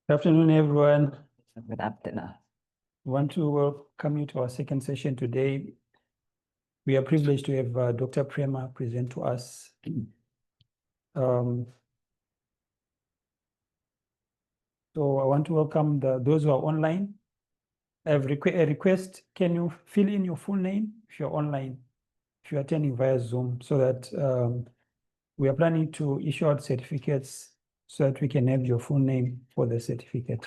Good afternoon, everyone. Good afternoon. I want to welcome you to our second session today. We are privileged to have Dr. Prema present to us. So I want to welcome those who are online. I have a request. Can you fill in your full name if you're online, if you're attending via Zoom, so that we are planning to issue out certificates so that we can have your full name for the certificate.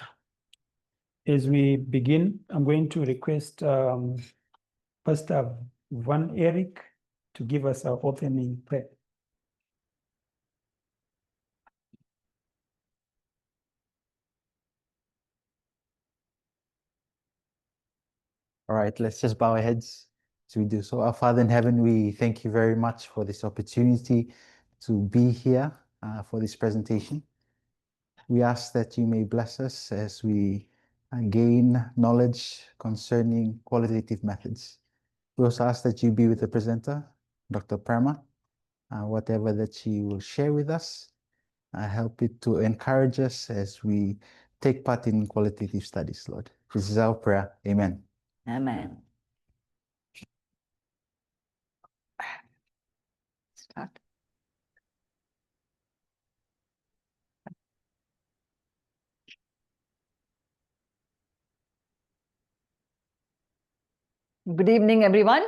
As we begin, I'm going to request Pastor Van Eric to give us our opening prayer. All right, let's just bow our heads as we do so. Our Father in heaven, we thank you very much for this opportunity to be here for this presentation. We ask that you may bless us as we gain knowledge concerning qualitative methods. We also ask that you be with the presenter, Dr. Prema, whatever that she will share with us, help it to encourage us as we take part in qualitative studies, Lord. This is our prayer. Amen. Amen. Start. Good evening, everyone,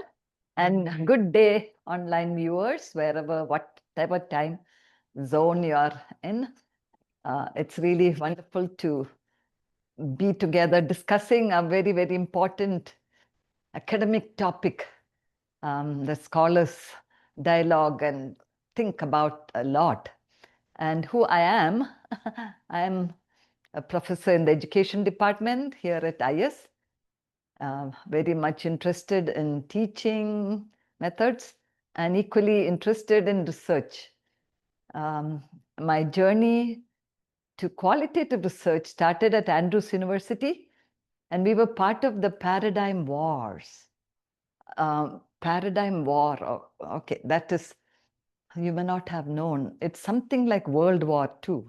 and good day, online viewers, wherever, whatever time zone you are in. It's really wonderful to be together discussing a very, very important academic topic, the scholars dialogue, and think about a lot. And who I am, I am a professor in the education department here at AIIAS. Very much interested in teaching methods and equally interested in research. My journey to qualitative research started at Andrews University, and we were part of the paradigm wars. Paradigm war, okay, that is, you may not have known. It's something like World War II,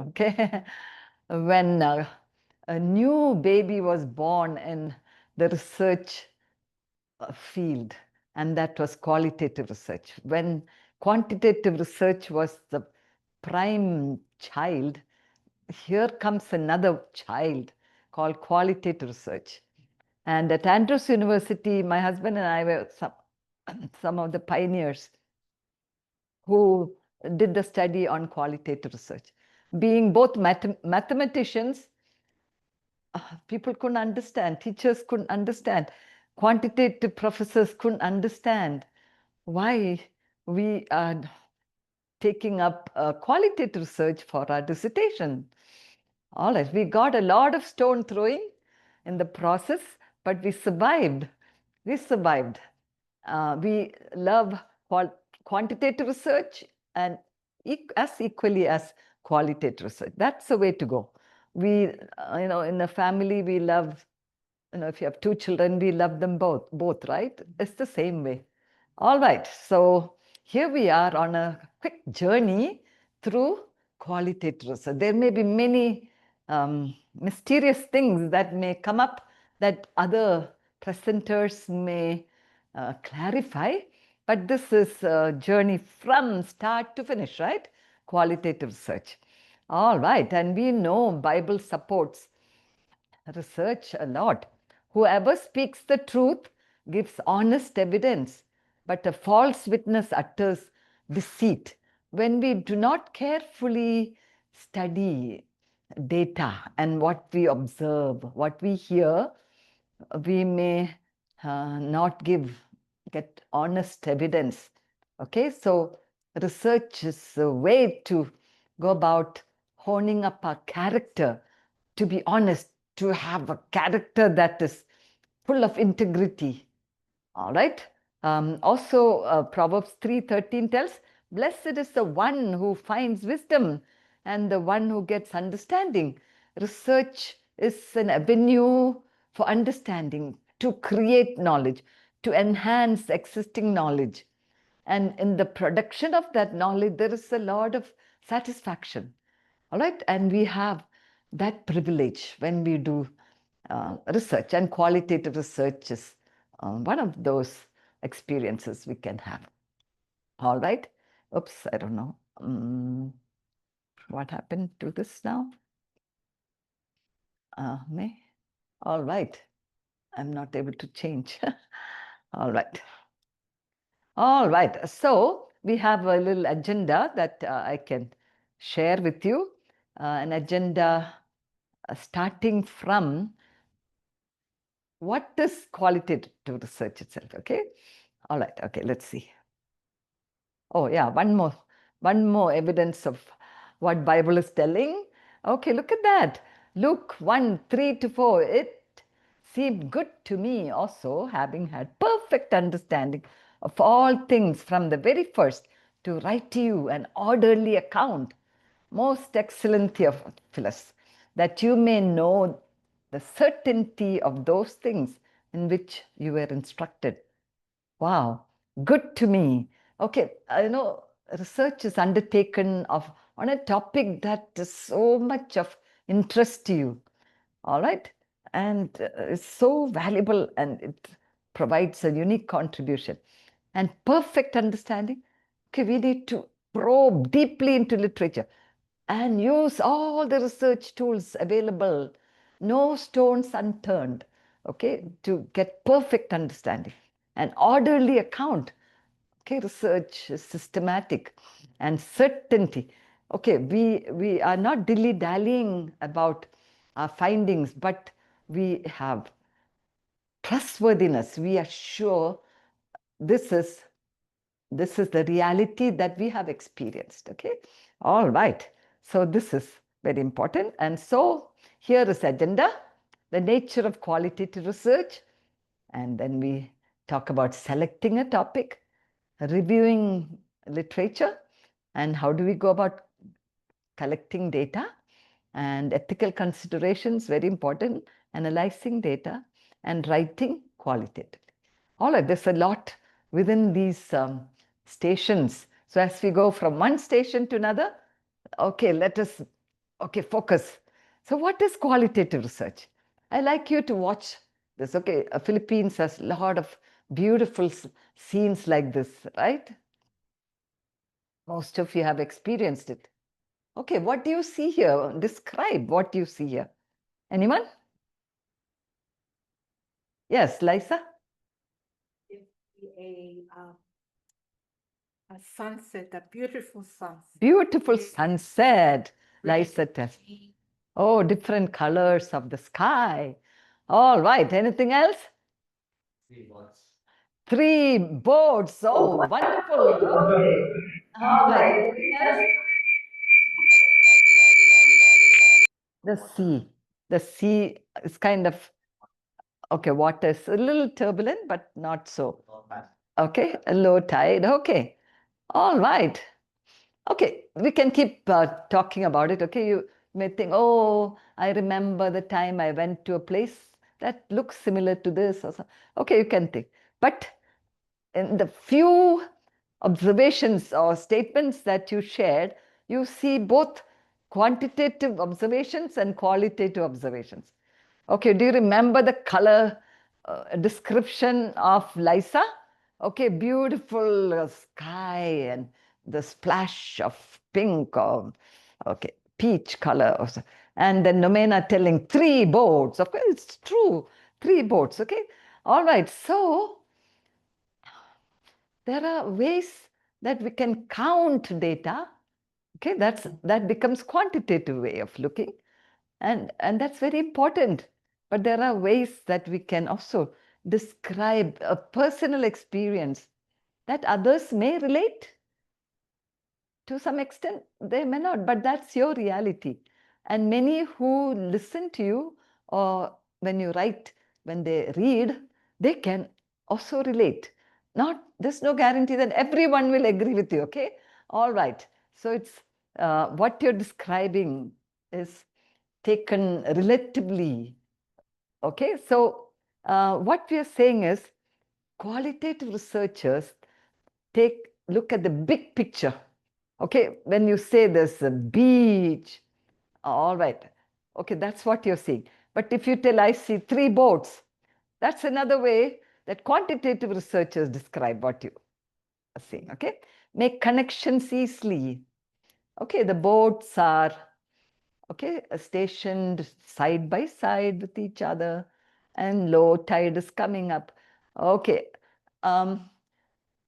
okay? When a new baby was born in the research field, and that was qualitative research. When quantitative research was the prime child, here comes another child called qualitative research. And at Andrews University, my husband and I were some of the pioneers who did the study on qualitative research. Being both mathematicians, people couldn't understand, teachers couldn't understand, quantitative professors couldn't understand why we are taking up qualitative research for our dissertation. All right, we got a lot of stone throwing in the process, but we survived. We survived. We love quantitative research and as equally as qualitative research. That's the way to go. We, in the family, we love, if you have two children, we love them both, right? It's the same way. All right, so here we are on a quick journey through qualitative research. There may be many mysterious things that may come up that other presenters may clarify, but this is a journey from start to finish, right? Qualitative research. All right, and we know Bible supports research a lot. Whoever speaks the truth gives honest evidence, but a false witness utters deceit. When we do not carefully study data and what we observe, what we hear, we may not get honest evidence. Okay, so research is a way to go about honing up our character, to be honest, to have a character that is full of integrity. All right. Also, Proverbs 3:13 tells, "Blessed is the one who finds wisdom and the one who gets understanding." Research is an avenue for understanding, to create knowledge, to enhance existing knowledge. And in the production of that knowledge, there is a lot of satisfaction. All right. And we have that privilege when we do research, and qualitative research is one of those experiences we can have. All right. Oops, I don't know. What happened to this now? Me? All right. I'm not able to change. All right. All right. So we have a little agenda that I can share with you. An agenda starting from what is qualitative research itself. Okay. All right. Okay. Let's see. Oh yeah, one more evidence of what Bible is telling. Okay, look at that. Luke 1:3-4. It seemed good to me also, having had perfect understanding of all things from the very first, to write to you an orderly account, most excellent Theophilus, that you may know the certainty of those things in which you were instructed. Wow, good to me. Okay, I know research is undertaken on a topic that is so much of interest to you. All right, and it's so valuable, and it provides a unique contribution and perfect understanding. Okay, we need to probe deeply into literature and use all the research tools available, no stones unturned, okay, to get perfect understanding. An orderly account. Okay, research is systematic, and certainty. Okay, we are not dilly-dallying about our findings, but we have trustworthiness. We are sure this is the reality that we have experienced. Okay, all right. So this is very important. And so here is agenda, the nature of qualitative research, and then we talk about selecting a topic, reviewing literature, and how do we go about collecting data, and ethical considerations, very important, analyzing data, and writing qualitatively. All right, there's a lot within these stations. So as we go from one station to another, okay, let us, focus. So what is qualitative research? I like you to watch this. Okay, Philippines has a lot of beautiful scenes like this, right? Most of you have experienced it. Okay, what do you see here? Describe what you see here. Anyone? Yes, Lisa? A sunset, a beautiful sunset. Beautiful sunset, Lisa tells. Oh, different colors of the sky. All right, anything else? 3 boats. 3 boats. Oh, wonderful. Okay. All right, anything else? The sea. The sea is kind of, okay, water is a little turbulent, but not so. Okay, a low tide. Okay. All right. Okay, we can keep talking about it. Okay, you may think, oh, I remember the time I went to a place that looks similar to this or something. Okay, you can think. But in the few observations or statements that you shared, you see both quantitative observations and qualitative observations. Okay, do you remember the color description of Lisa? Okay, beautiful sky and the splash of pink or, okay, peach color. And then Nomena telling 3 boats. Of course, it's true, 3 boats. Okay, all right. So there are ways that we can count data. Okay, that becomes quantitative way of looking, and that's very important. But there are ways that we can also describe a personal experience that others may relate to some extent. They may not, but that's your reality. And many who listen to you, or when you write, when they read, they can also relate. There's no guarantee that everyone will agree with you. Okay, all right. So it's what you're describing is taken relatively. Okay, so what we are saying is qualitative researchers look at the big picture. Okay, when you say there's a beach, all right, Okay, that's what you're seeing. But if you tell I see 3 boats, that's another way that quantitative researchers describe what you are seeing. Okay, make connections easily. Okay, the boats are stationed side by side with each other, and low tide is coming up. Okay,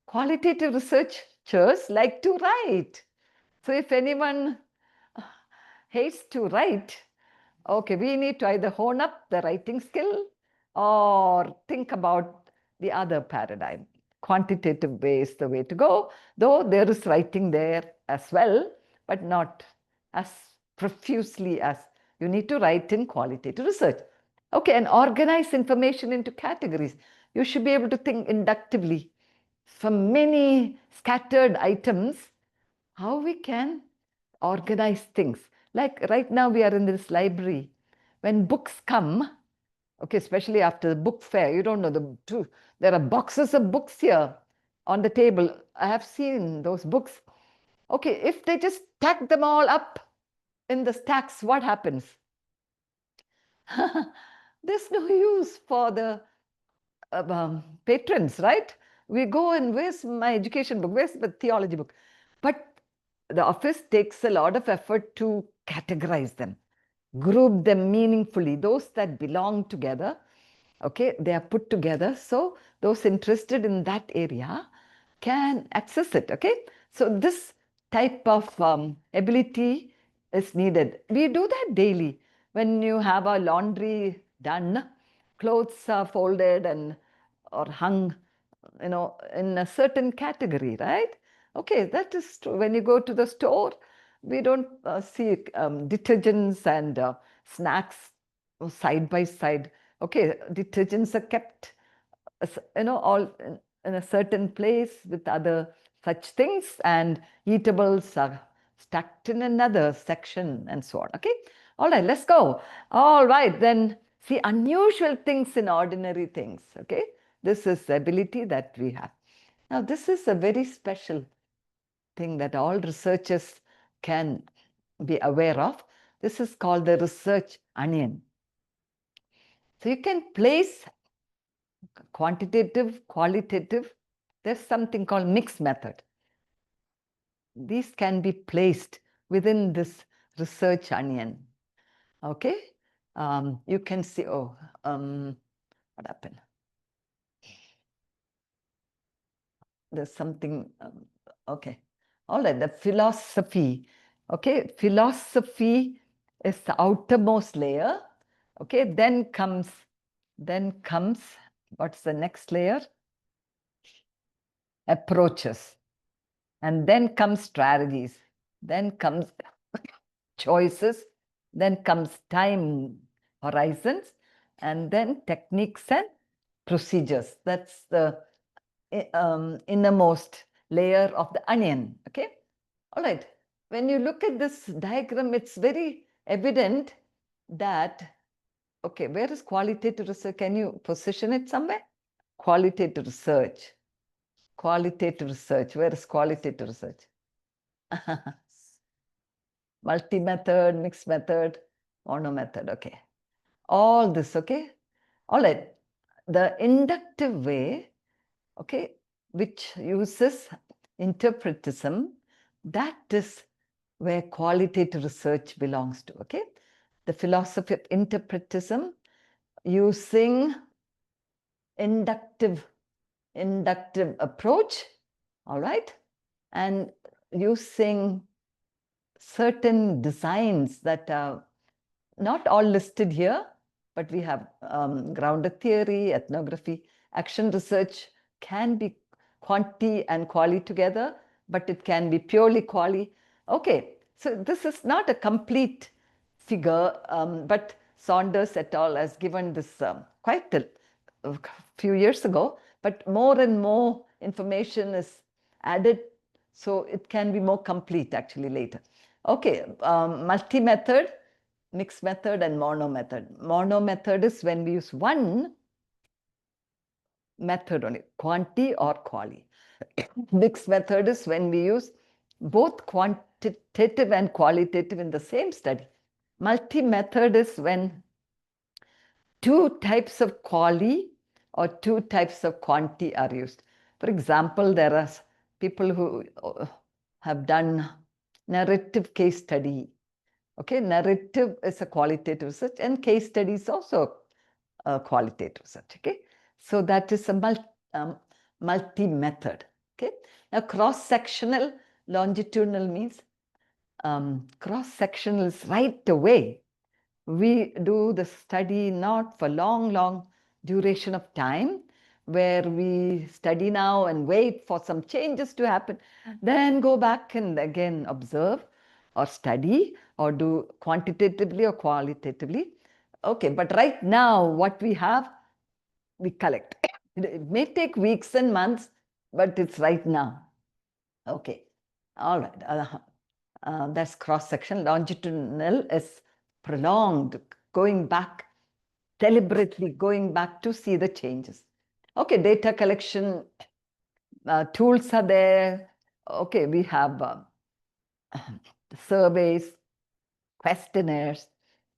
qualitative researchers like to write. So if anyone hates to write, okay, we need to either hone up the writing skill or think about the other paradigm. Quantitative way is the way to go, though there is writing there as well, but not as profusely as you need to write in qualitative research. Okay, and organize information into categories. You should be able to think inductively from many scattered items, how we can organize things. Like right now we are in this library. When books come, okay, especially after the book fair, you don't know the truth. There are boxes of books here on the table. I have seen those books. Okay, if they just stack them all up in the stacks, what happens? There's no use for the patrons, right? We go and where's my education book? Where's the theology book? But the office takes a lot of effort to categorize them, group them meaningfully, those that belong together. Okay, they are put together. So those interested in that area can access it. Okay, so this type of ability is needed. We do that daily. When you have our laundry done, clothes are folded and or hung, in a certain category, right? Okay, that is true. When you go to the store, we don't see detergents and snacks side by side. Okay, detergents are kept, all in a certain place with other such things, and eatables are stacked in another section, and so on. Okay, all right, let's go. All right, then see unusual things in ordinary things. Okay, this is the ability that we have. Now, this is a very special thing that all researchers can be aware of. This is called the research onion. So you can place quantitative, qualitative. There's something called mixed method. These can be placed within this research onion. Okay, you can see. What happened? There's something. Okay, all right. The philosophy. Okay, philosophy is the outermost layer. Okay, then comes. What's the next layer? Approaches. And then comes strategies, then comes choices, then comes time horizons, and then techniques and procedures. That's the innermost layer of the onion. Okay, all right. When you look at this diagram, it's very evident that, okay, where is qualitative research? Can you position it somewhere? Qualitative research. Qualitative research. Where is qualitative research? Multi-method, mixed method, mono method. Okay. All this. Okay. All right. The inductive way, okay, which uses interpretism, that is where qualitative research belongs to. Okay. The philosophy of interpretism using inductive approach. All right. And using certain designs that are not all listed here, but we have grounded theory, ethnography, action research can be quanti and quali together, but it can be purely quali. Okay, so this is not a complete figure, but Saunders et al. Has given this quite a few years ago, but more and more information is added, so it can be more complete actually later. Okay, multi-method, mixed method, and mono method. Mono method is when we use one method only, quanti or quali. Mixed method is when we use both quantitative and qualitative in the same study. Multi-method is when two types of quali or two types of quanti are used. For example, there are people who have done narrative case study. Okay, narrative is a qualitative research and case study is also a qualitative research. Okay, so that is a multi-method. Okay, now cross-sectional longitudinal means cross-sectional is right away. We do the study not for long duration of time, where we study now and wait for some changes to happen, then go back and again observe or study or do quantitatively or qualitatively. Okay, but right now what we have, we collect. It may take weeks and months, but it's right now. Okay, all right. That's cross-section. Longitudinal is prolonged, going back, deliberately going back to see the changes. Okay, data collection tools are there. Okay, we have surveys, questionnaires,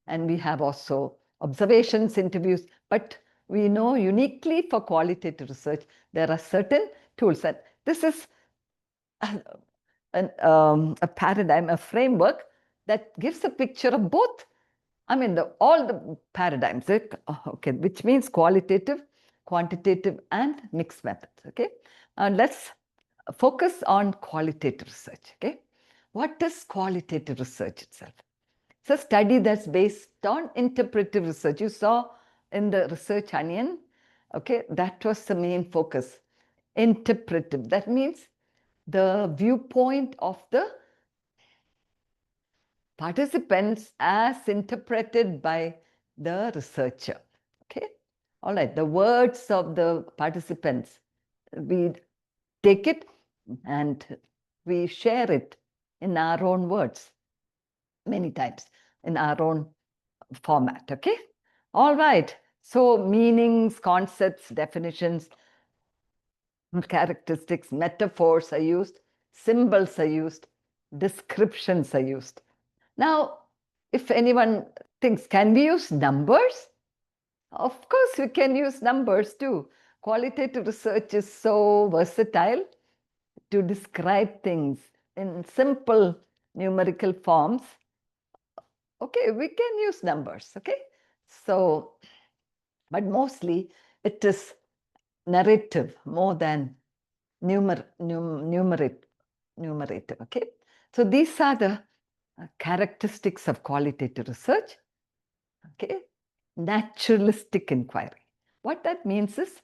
and we have also observations, interviews. But we know uniquely for qualitative research, there are certain tools. And this is a paradigm, a framework that gives a picture of both. I mean, all the paradigms, okay, which means qualitative, quantitative, and mixed methods. Okay, and let's focus on qualitative research. Okay, what is qualitative research itself? It's a study that's based on interpretive research. You saw in the research onion, okay, that was the main focus. Interpretive, that means the viewpoint of the participants as interpreted by the researcher. Okay, all right, the words of the participants, we take it and we share it in our own words many times in our own format. Okay, all right, so meanings, concepts, definitions, characteristics, metaphors are used, symbols are used, descriptions are used. Now, if anyone thinks, can we use numbers? Of course, we can use numbers too. Qualitative research is so versatile to describe things in simple numerical forms. Okay, we can use numbers. Okay, so, but mostly it is narrative more than numerative. Okay, so these are the characteristics of qualitative research. Okay, naturalistic inquiry. What that means is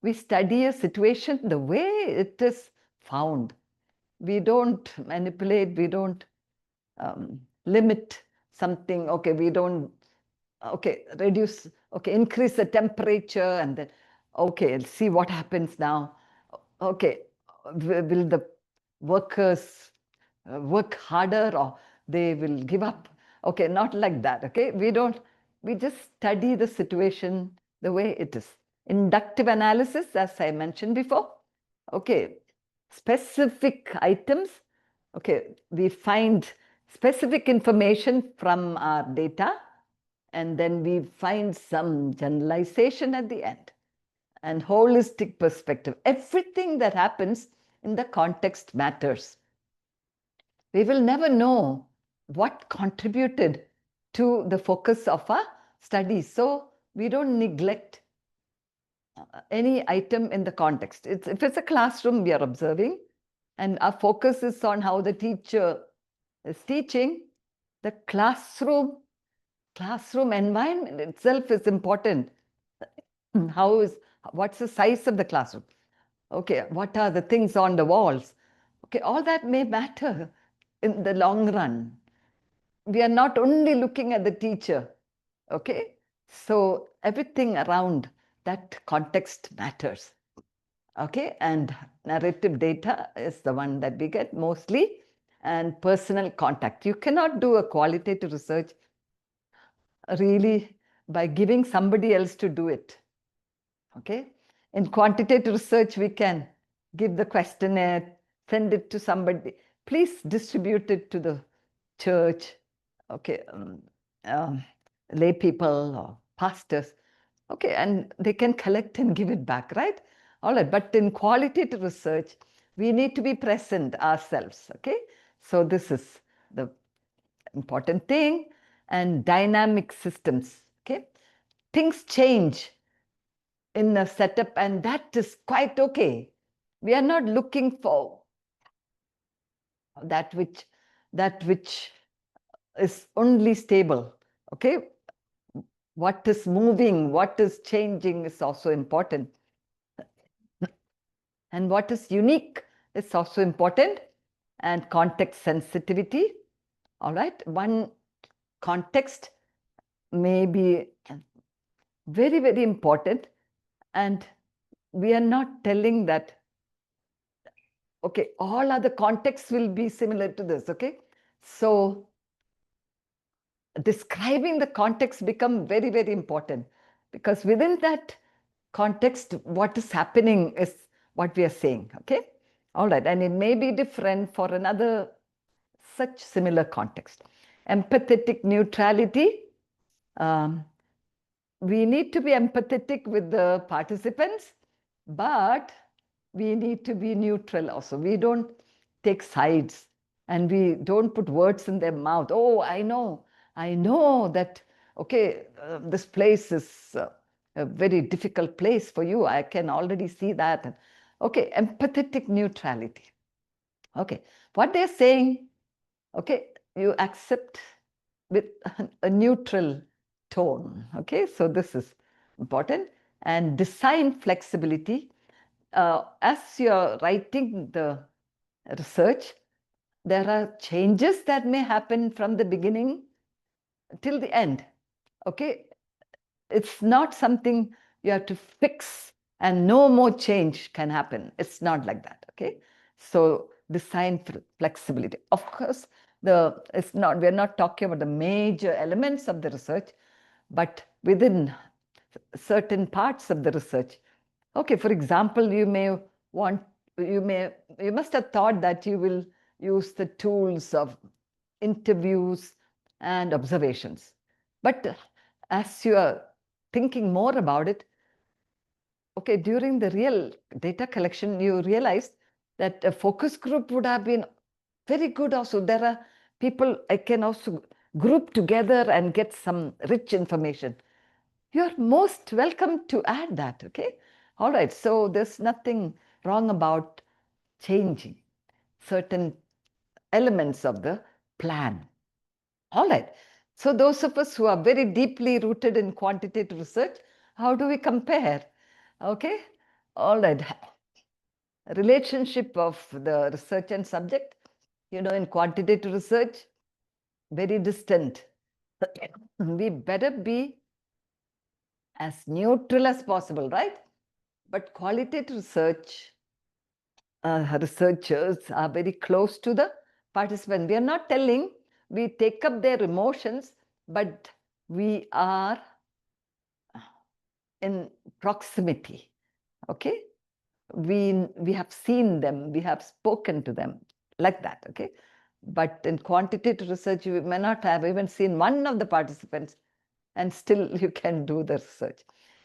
we study a situation the way it is found. We don't manipulate, we don't limit something. Okay, we don't, okay, reduce, okay, increase the temperature and then, okay, see what happens now. Okay, will the workers work harder or they will give up? Okay, not like that. Okay, we just study the situation the way it is. Inductive analysis, as I mentioned before. Okay, specific items. Okay, we find specific information from our data and then we find some generalization at the end. And holistic perspective. Everything that happens in the context matters. We will never know what contributed to the focus of our study. So we don't neglect any item in the context. If it's a classroom we are observing and our focus is on how the teacher is teaching, the classroom environment itself is important. What's the size of the classroom? Okay, what are the things on the walls? Okay, all that may matter in the long run. We are not only looking at the teacher, okay? So everything around that context matters, okay? And narrative data is the one that we get mostly, and personal contact. You cannot do a qualitative research really by giving somebody else to do it, okay? In quantitative research, we can give the questionnaire, send it to somebody. Please distribute it to the church. Okay, lay people or pastors. Okay, and they can collect and give it back, right? All right, but in qualitative research, we need to be present ourselves, okay? So this is the important thing. And dynamic systems, okay? Things change in a setup, and that is quite okay. We are not looking for that which is only stable, okay? What is moving, what is changing is also important. And what is unique is also important. And context sensitivity, all right? One context may be very, very important. And we are not telling that, okay, all other contexts will be similar to this, okay? So describing the context become very, very important, because within that context, what is happening is what we are saying, okay? All right, and it may be different for another such similar context. Empathetic neutrality. We need to be empathetic with the participants, but we need to be neutral also. We don't take sides, and we don't put words in their mouth. Oh, I know that, okay, this place is a very difficult place for you. I can already see that. Okay, empathetic neutrality. Okay, what they're saying, okay, you accept with a neutral tone. Okay, so this is important. And design flexibility. As you're writing the research, there are changes that may happen from the beginning till the end. Okay, it's not something you have to fix and no more change can happen. It's not like that. Okay, so design flexibility. Of course, we're not talking about the major elements of the research, but within certain parts of the research. Okay, for example, you must have thought that you will use the tools of interviews and observations. But as you are thinking more about it, okay, during the real data collection, you realize that a focus group would have been very good also. There are people I can also group together and get some rich information. You're most welcome to add that, okay? All right, so there's nothing wrong about changing certain elements of the plan. All right, so those of us who are very deeply rooted in quantitative research, how do we compare? Okay, all right. Relationship of the research and subject, in quantitative research, very distant. We better be as neutral as possible, right? But qualitative research, researchers are very close to the participant. We are not telling, we take up their emotions, but we are in proximity, okay? We have seen them, we have spoken to them, like that, okay? But in quantitative research, you may not have even seen one of the participants, and still you can do the research.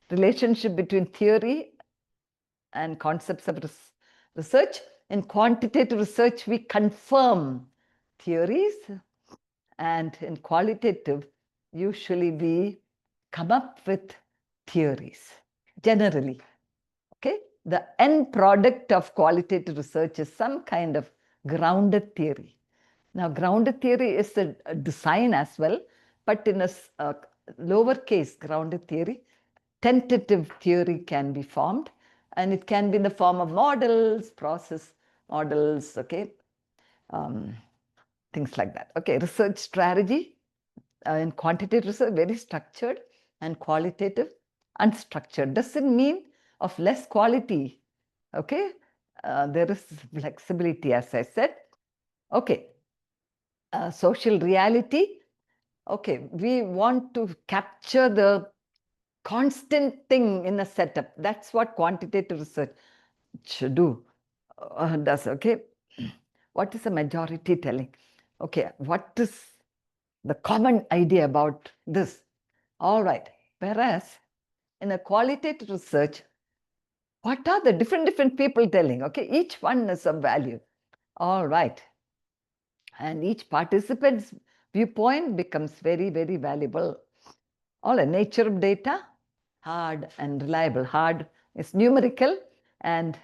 Relationship between theory and concepts of research. In quantitative research, we confirm theories, and in qualitative, usually we come up with theories, generally. Okay, the end product of qualitative research is some kind of grounded theory. Now, grounded theory is a design as well, but in a lowercase grounded theory, tentative theory can be formed, and it can be in the form of models, process models, okay, things like that. Okay, research strategy in quantitative research, very structured, and qualitative, unstructured. Doesn't mean of less quality, okay? There is flexibility, as I said. Okay, social reality. Okay, we want to capture the constant thing in a setup. That's what quantitative research should do, does, okay? What is the majority telling? Okay, what the common idea about this. All right. Whereas in a qualitative research, what are the different people telling? Okay, each one is of value. All right. And each participant's viewpoint becomes very, very valuable. All the nature of data, hard and reliable. Hard is numerical, and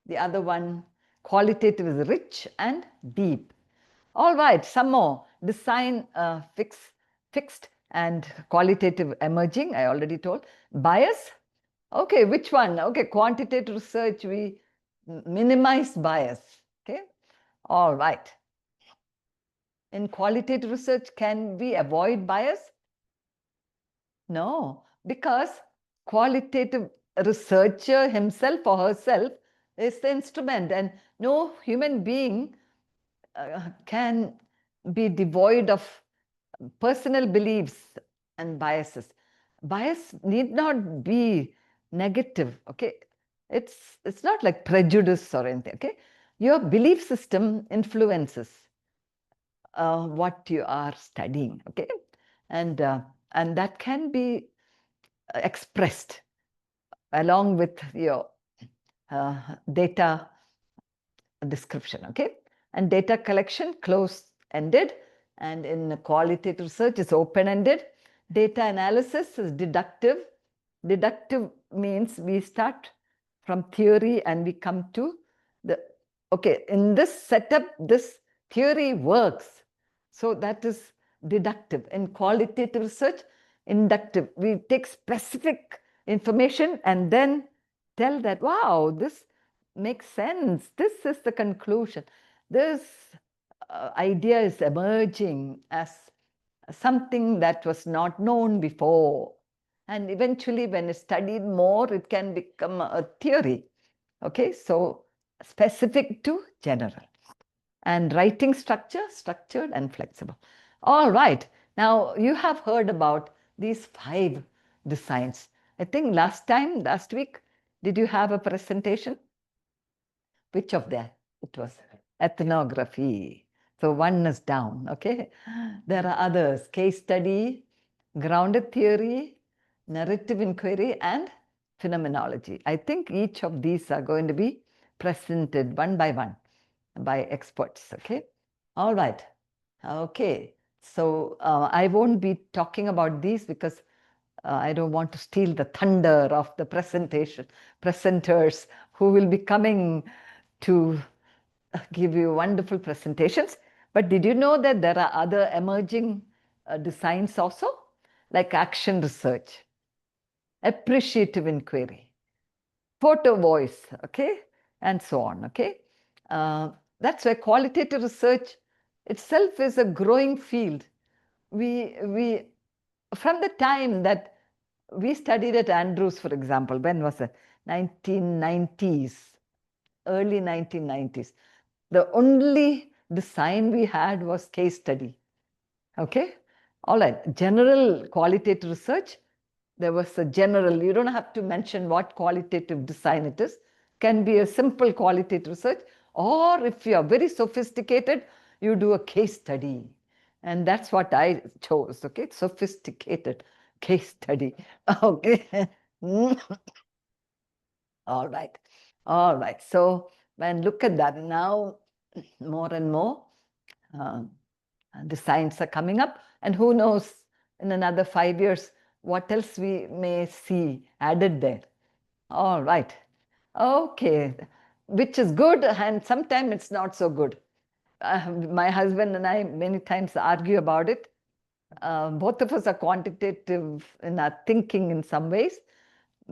the other one, qualitative, is rich and deep. All right, some more. Design fixed and qualitative emerging, I already told. Bias, okay, which one? Okay, quantitative research, we minimize bias. Okay, all right. In qualitative research, can we avoid bias? No, because qualitative researcher himself or herself is the instrument, and no human being can be devoid of personal beliefs and biases. Bias need not be negative, okay? It's not like prejudice or anything, okay? Your belief system influences what you are studying, okay? And that can be expressed along with your data description, okay? And data collection, close-ended, and in qualitative research is open-ended. Data analysis is deductive. Deductive means we start from theory and we come to the, okay, in this setup, this theory works. So that is deductive. In qualitative research, inductive. We take specific information and then tell that, wow, this makes sense. This is the conclusion. This idea is emerging as something that was not known before. And eventually, when it's studied more, it can become a theory. Okay, so specific to general. And writing structure, structured and flexible. All right. Now, you have heard about these 5 designs. I think last week, did you have a presentation? Which of them? It was ethnography. So 1 is down, okay? There are others, case study, grounded theory, narrative inquiry, and phenomenology. I think each of these are going to be presented one by one by experts, okay? All right, okay. So I won't be talking about these because I don't want to steal the thunder of the presenters who will be coming to give you wonderful presentations. But did you know that there are other emerging designs also, like action research, appreciative inquiry, photo voice, okay, and so on, okay? That's why qualitative research itself is a growing field. We from the time that we studied at Andrews, for example, when was it? 1990s, early 1990s. The only design we had was case study. Okay? All right. General qualitative research. There was a general, you don't have to mention what qualitative design it is. Can be a simple qualitative research. Or if you are very sophisticated, you do a case study. And that's what I chose. Okay? Sophisticated case study. Okay. All right. All right. So when look at that now, more and more designs are coming up, and who knows in another 5 years what else we may see added there. All right. Okay. Which is good, and sometimes it's not so good. My husband and I many times argue about it. Both of us are quantitative in our thinking in some ways,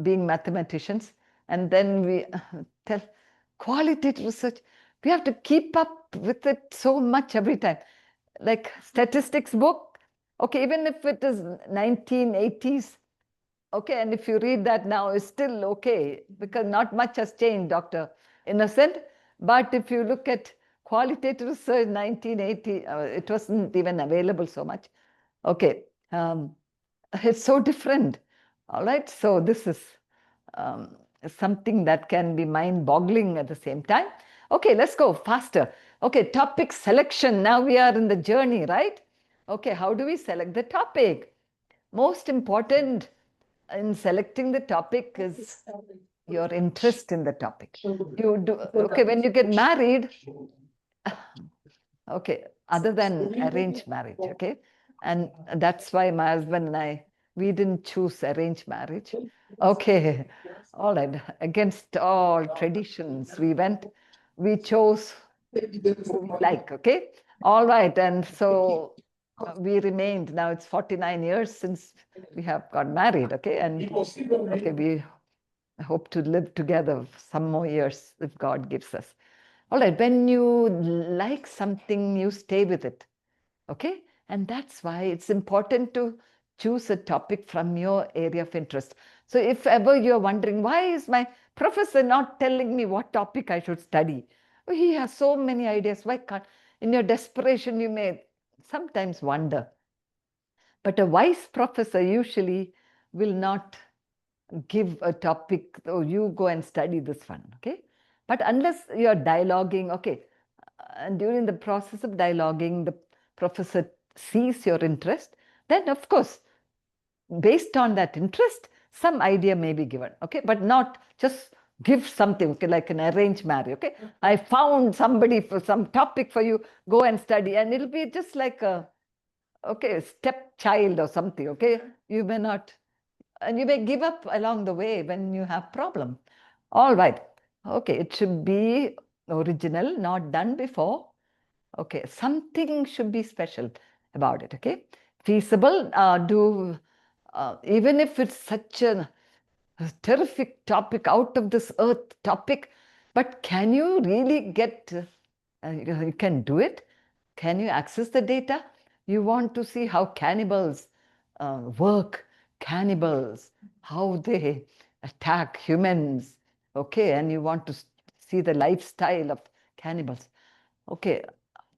being mathematicians. And then we tell qualitative research, we have to keep up with it so much every time. Like statistics book, okay, even if it is 1980s, okay, and if you read that now, it's still okay, because not much has changed, Dr. Innocent. But if you look at qualitative research, 1980, it wasn't even available so much. Okay, it's so different. All right, so this is something that can be mind-boggling at the same time. Okay, let's go faster. Okay, topic selection. Now we are in the journey, right? Okay, how do we select the topic? Most important in selecting the topic is your interest in the topic. You do, okay, when you get married, okay, other than arranged marriage, okay? And that's why my husband and I, we didn't choose arranged marriage. Okay, all right, against all traditions, we chose who we like, okay? All right, and so we remained, now it's 49 years since we have got married, okay? And okay, we hope to live together some more years if God gives us. All right, when you like something, you stay with it, okay? And that's why it's important to choose a topic from your area of interest. So if ever you're wondering, why is my professor not telling me what topic I should study? Oh, he has so many ideas, why can't? In your desperation, you may sometimes wonder. But a wise professor usually will not give a topic, oh, you go and study this one, okay? But unless you're dialoguing, okay, and during the process of dialoguing, the professor sees your interest, then of course, based on that interest, some idea may be given, okay? But not just give something, okay, like an arranged marriage, okay? I found somebody for some topic for you, go and study, and it'll be just like a, okay, stepchild or something, okay? You may not, and you may give up along the way when you have problem. All right, okay, it should be original, not done before. Okay, something should be special about it, okay? Feasible, even if it's such a terrific topic, out of this earth topic, but can you really get, you can do it? Can you access the data? You want to see how cannibals work, cannibals, how they attack humans, okay? And you want to see the lifestyle of cannibals. Okay,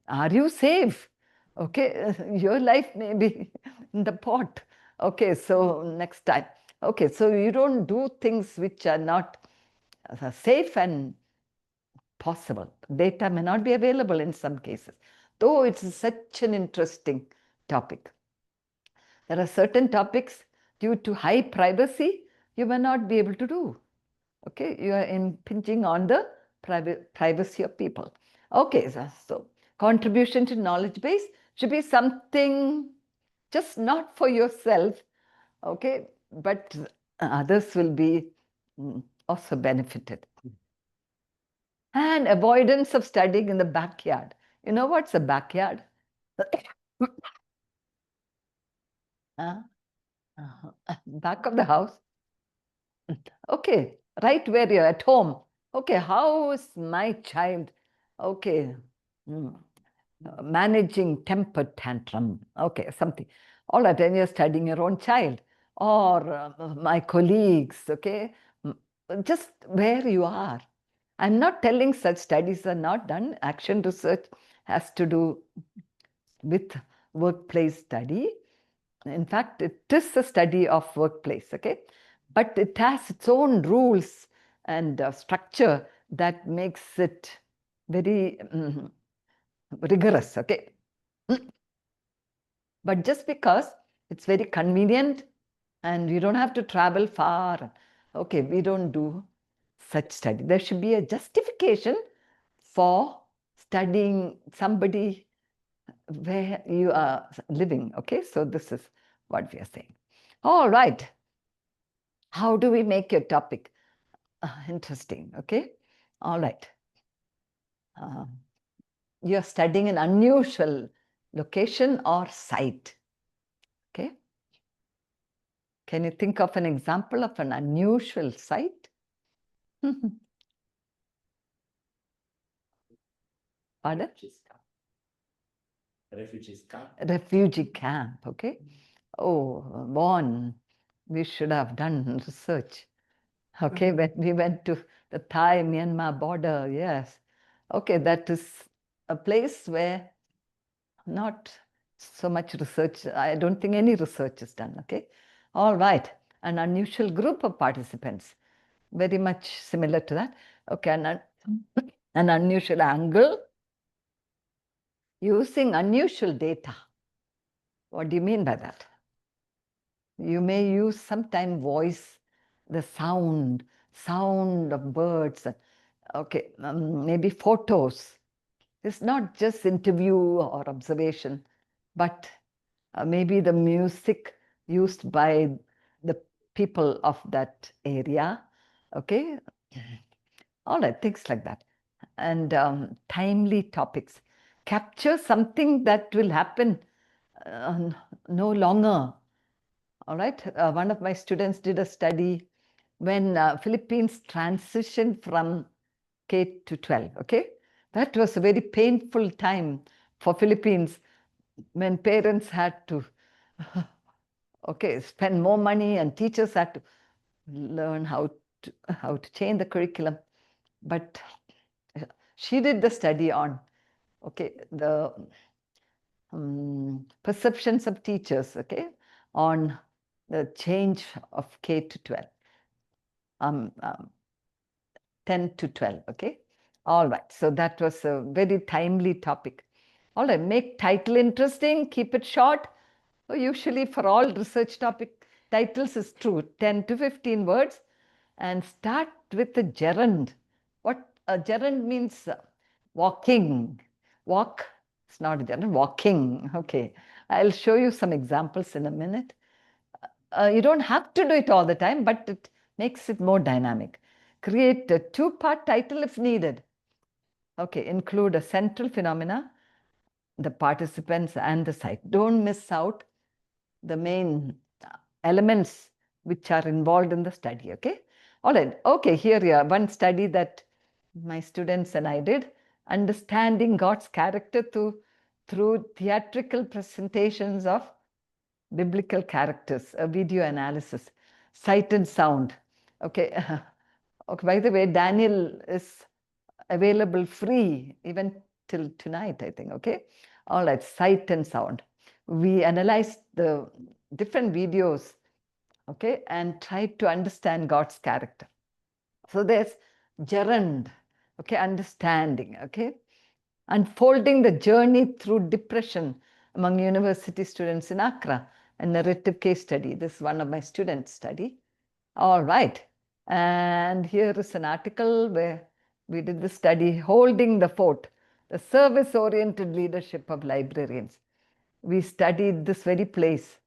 are you safe? Okay, your life may be in the pot. Okay, so next time. Okay, so you don't do things which are not safe and possible. Data may not be available in some cases, though it's such an interesting topic. There are certain topics due to high privacy you may not be able to do. Okay, you are impinging on the privacy of people. Okay, so contribution to knowledge base should be something just not for yourself, okay, but others will be also benefited. And avoidance of studying in the backyard. You know what's a backyard? Back of the house. Okay, right where you're at home. Okay, how is my child, okay, managing temper tantrum? Okay, something. All right, and you're studying your own child or my colleagues, okay, just where you are. I'm not telling such studies are not done. Action research has to do with workplace study. In fact, it is a study of workplace, okay? But it has its own rules and structure that makes it very rigorous, okay? But just because it's very convenient and you don't have to travel far, okay, we don't do such study. There should be a justification for studying somebody where you are living, okay? So this is what we are saying. All right. How do we make your topic interesting, okay? All right. You're studying an unusual location or site, okay? Can you think of an example of an unusual site? Pardon? Refugee camp, okay? Oh, Bon, we should have done research. Okay, when we went to the Thai-Myanmar border, yes. Okay, that is a place where not so much research, I don't think any research is done, okay? All right, an unusual group of participants, very much similar to that. Okay, an unusual angle, using unusual data. What do you mean by that? You may use sometime voice, the sound of birds, okay, maybe photos. It's not just interview or observation, but maybe the music used by the people of that area, okay? All right, things like that. And timely topics. Capture something that will happen no longer. All right, one of my students did a study when Philippines transitioned from K to 12, okay? That was a very painful time for Philippines when parents had to okay, spend more money and teachers had to learn how to change the curriculum. But she did the study on, okay, the perceptions of teachers, okay, on the change of K to 12, 10 to 12, okay. All right, so that was a very timely topic. All right, make title interesting, keep it short. So usually for all research topic titles is true, 10 to 15 words, and start with the gerund. What a gerund means, walking. Walk, it's not a gerund, walking. Okay, I'll show you some examples in a minute. You don't have to do it all the time, but it makes it more dynamic. Create a two-part title if needed. Okay, include a central phenomena, the participants and the site. Don't miss out the main elements which are involved in the study, okay? All right, okay, here you are, one study that my students and I did, understanding God's character through theatrical presentations of biblical characters, a video analysis, sight and sound, okay? Okay, by the way, Daniel is available free even till tonight, I think, okay? All right, sight and sound. We analyzed the different videos, okay, and tried to understand God's character. So there's gerund, okay, understanding, okay, unfolding the journey through depression among university students in Accra, a narrative case study. This is one of my students' study. All right, and here is an article where we did the study, Holding the Fort, the service-oriented leadership of librarians. We studied this very place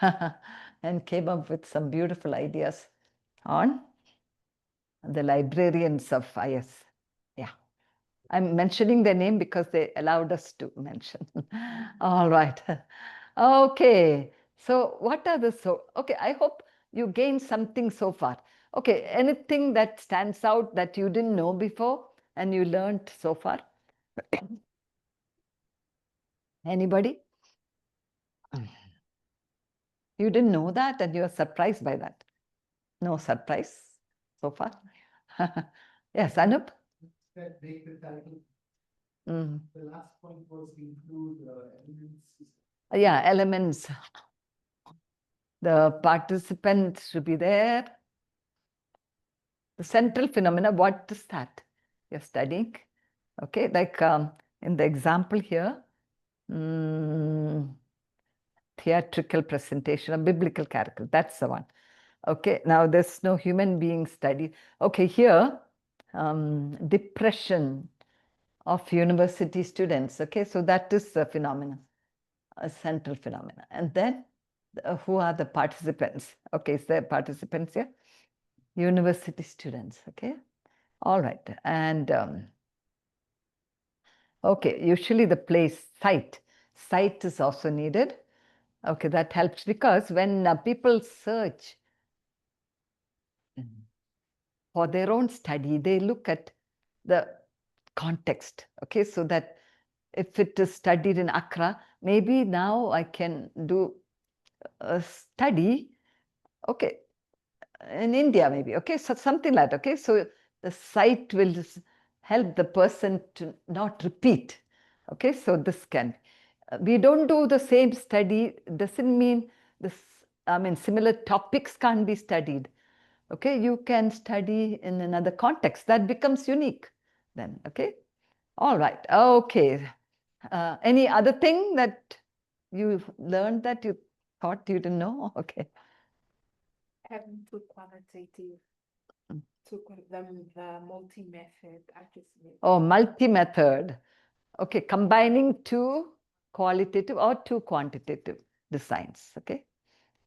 and came up with some beautiful ideas on the librarians of AIIAS. Yeah, I'm mentioning their name because they allowed us to mention. All right. Okay, so what are the, okay, I hope you gained something so far. Okay, anything that stands out that you didn't know before and you learned so far? Anybody? You didn't know that and you are surprised by that? No surprise so far? Yes, Anup? That make the title. Mm. The last point was include elements. Yeah, elements. The participants should be there. The central phenomena, what is that you're studying? Okay, like in the example here, theatrical presentation of biblical character, that's the one. Okay, now there's no human being study. Okay, here, depression of university students. Okay, so that is a phenomenon, a central phenomena. And then who are the participants? Okay, is there participants here? University students. Okay, all right. And okay, usually the place, site is also needed. Okay, that helps because when people search for their own study, they look at the context. Okay, so that if it is studied in Accra, maybe now I can do a study, okay, in India maybe, okay, so something like that, okay. So the site will help the person to not repeat, okay. So this can, we don't do the same study, doesn't mean this, I mean, similar topics can't be studied, okay. You can study in another context, that becomes unique then, okay. All right, okay. Any other thing that You learned that? You thought you didn't know? Okay. Having two qualitative, Mm. the multi-method, I just made. Oh, multi-method. Okay, combining two qualitative or two quantitative designs. Okay.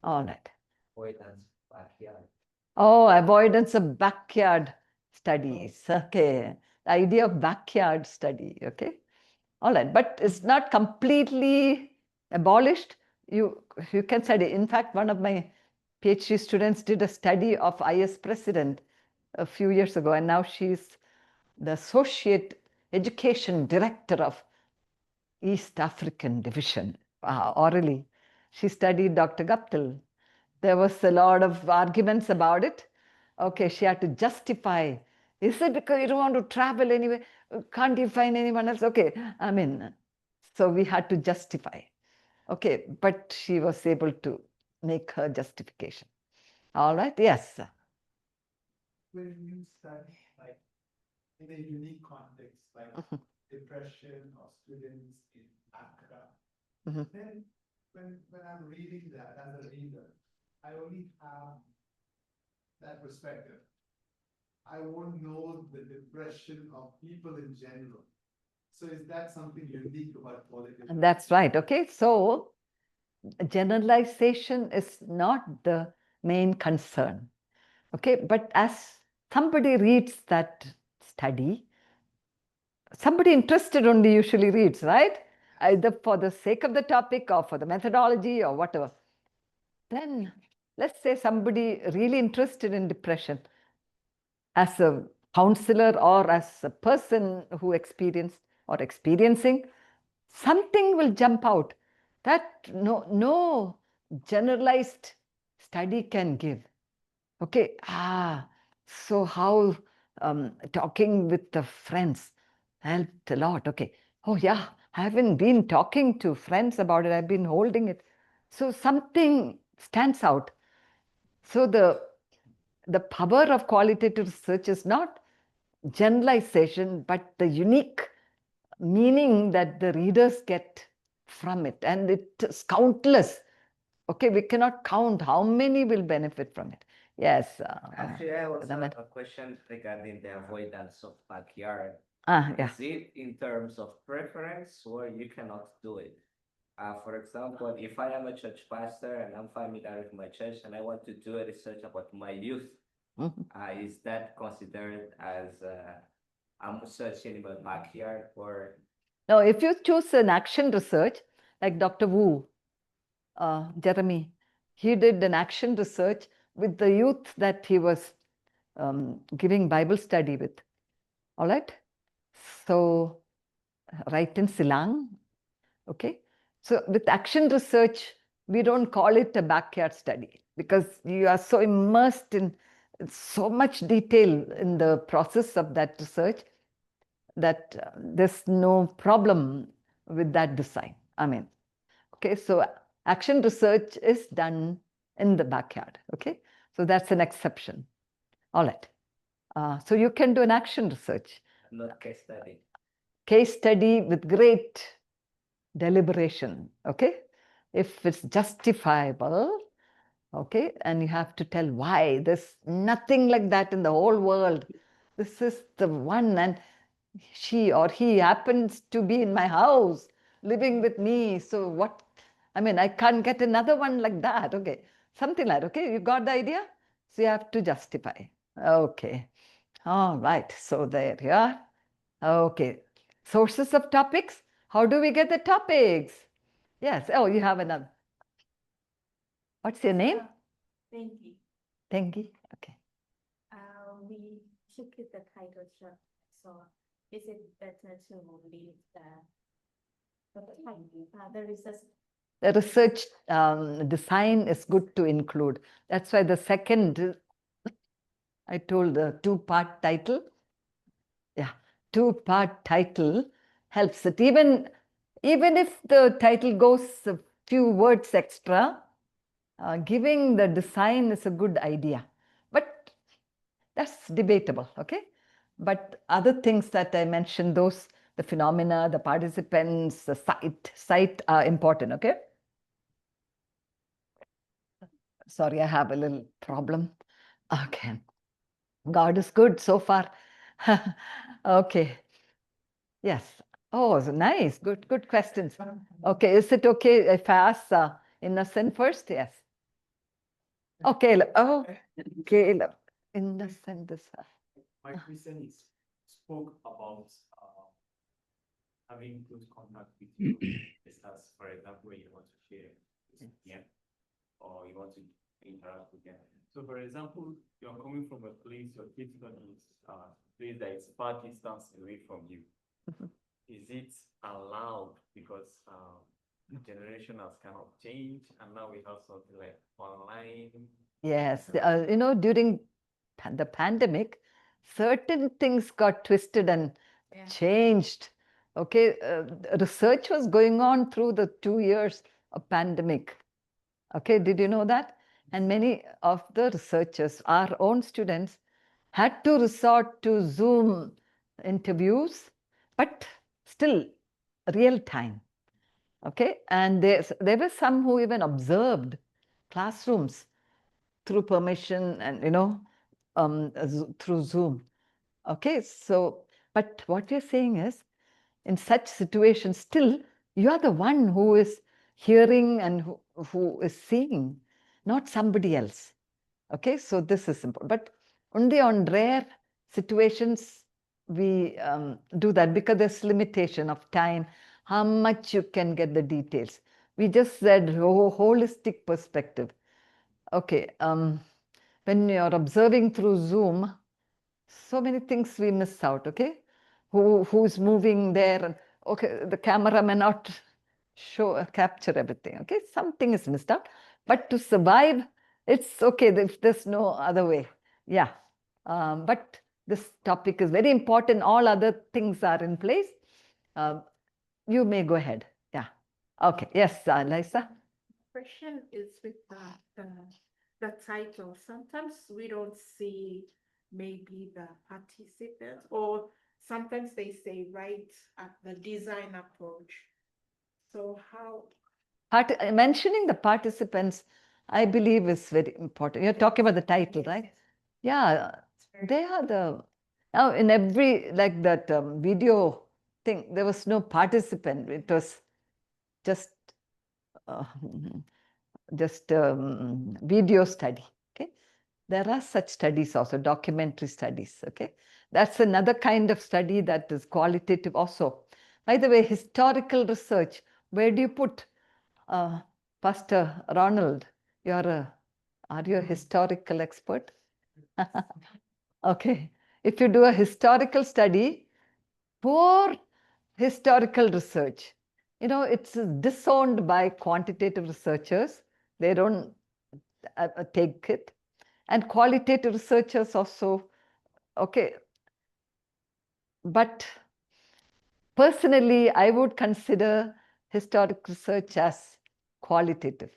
All right. Avoidance backyard. Oh, avoidance of backyard studies. Okay. The idea of backyard study. Okay. All right. But it's not completely abolished. You can study. In fact, one of my PhD students did a study of AIIAS president a few years ago, and now she's the associate education director of East African division, orally. She studied Dr. Guptill. There was a lot of arguments about it. Okay, she had to justify. Is it because you don't want to travel anyway? Can't you find anyone else? Okay, I mean, so we had to justify. Okay, but she was able to make her justification. All right, yes. When you study like in a unique context, like Mhm. depression or students in Accra, Mhm. then when I'm reading that as a reader, I only have that perspective. I won't know the depression of people in general. So is that something unique about qualitative? That's right. Okay, so generalization is not the main concern. Okay, but as somebody reads that study, somebody interested only usually reads, right? Either for the sake of the topic or for the methodology or whatever. Then let's say somebody really interested in depression as a counselor or as a person who experienced or experiencing, something will jump out that no generalized study can give. Okay, so how talking with the friends helped a lot. Okay, oh yeah, I haven't been talking to friends about it, I've been holding it. So something stands out. So the power of qualitative research is not generalization, but the unique meaning that the readers get from it. And it's countless. Okay, we cannot count how many will benefit from it. Yes. Actually, I also Raman. have a question regarding the avoidance of backyard. Yeah. Is it in terms of preference or you cannot do it? For example, if I am a church pastor and I'm familiar with my church and I want to do a research about my youth, Mhm. is that considered as I'm searching in my backyard or? Now, if you choose an action research, like Dr. Wu, Jeremy, he did an action research with the youth that he was giving Bible study with. All right. So, right in Silang. Okay. So, with action research, we don't call it a backyard study because you are so immersed in so much detail in the process of that research that there's no problem with that design. I mean, okay, so action research is done in the backyard. Okay, so that's an exception. All right. So you can do an action research. Not case study. Case study with great deliberation. Okay, if it's justifiable. Okay, and you have to tell why. There's nothing like that in the whole world. This is the one, and she or he happens to be in my house living with me. So what, I mean, I can't get another one like that. Okay, something like, okay, you got the idea? So you have to justify. Okay, all right, so there you are. Okay, sources of topics. How do we get the topics? Yes, oh, you have another. What's your name? Thank you. Tengi, okay. We should keep the title short. So is it better to leave the research? The research design is good to include. That's why the second, I told the two-part title. Yeah, two-part title helps it. Even if the title goes a few words extra, giving the design is a good idea. But that's debatable, okay? But other things that I mentioned, those, the phenomena, the participants, the site are important, okay? Sorry, I have a little problem. Okay. God is good so far. Okay. Yes. Oh, so nice. Good questions. Okay. Is it okay if I ask Innocent first? Yes. Okay. Oh, Caleb. Innocent. My question is spoke about having good contact with your listeners, for example, when you want to share with them or you want to interact with them. So, for example, you're coming from a place, your kids on is place that is far distance away from you. Is it allowed because the generation has kind of changed and now we have something like online? Yes. During the pandemic, certain things got twisted and changed. Okay. Research was going on through the 2 years of pandemic. Okay. Did you know that? And many of the researchers, our own students, had to resort to Zoom interviews, but still real time. Okay. And there were some who even observed classrooms through permission and, through Zoom. Okay. So, but what we're saying is, in such situations, still, you are the one who is hearing and who is seeing, not somebody else. Okay. So this is important. But only on rare situations, we do that because there's limitation of time, how much you can get the details. We just said holistic perspective. Okay. When you're observing through Zoom, so many things we miss out. Okay. Who's moving there? And okay, the camera may not capture everything. Okay. Something is missed out. But to survive, it's okay if there's no other way. Yeah. But this topic is very important. All other things are in place. You may go ahead. Yeah. Okay. Yes, Lisa. Question is with the title. Sometimes we don't see maybe the participants, or sometimes they say right at the design approach. So how? Mentioning the participants, I believe, is very important. You're talking about the title, right? Yeah, they are now in every, like that video thing, there was no participant. It was just video study. Okay. There are such studies also, documentary studies. Okay. That's another kind of study that is qualitative also. By the way, historical research, where do you put Pastor Ronald? Are you a historical expert? Okay. If you do a historical study, poor historical research, it's disowned by quantitative researchers. They don't take it. And qualitative researchers also, okay. But personally, I would consider historic research as qualitative.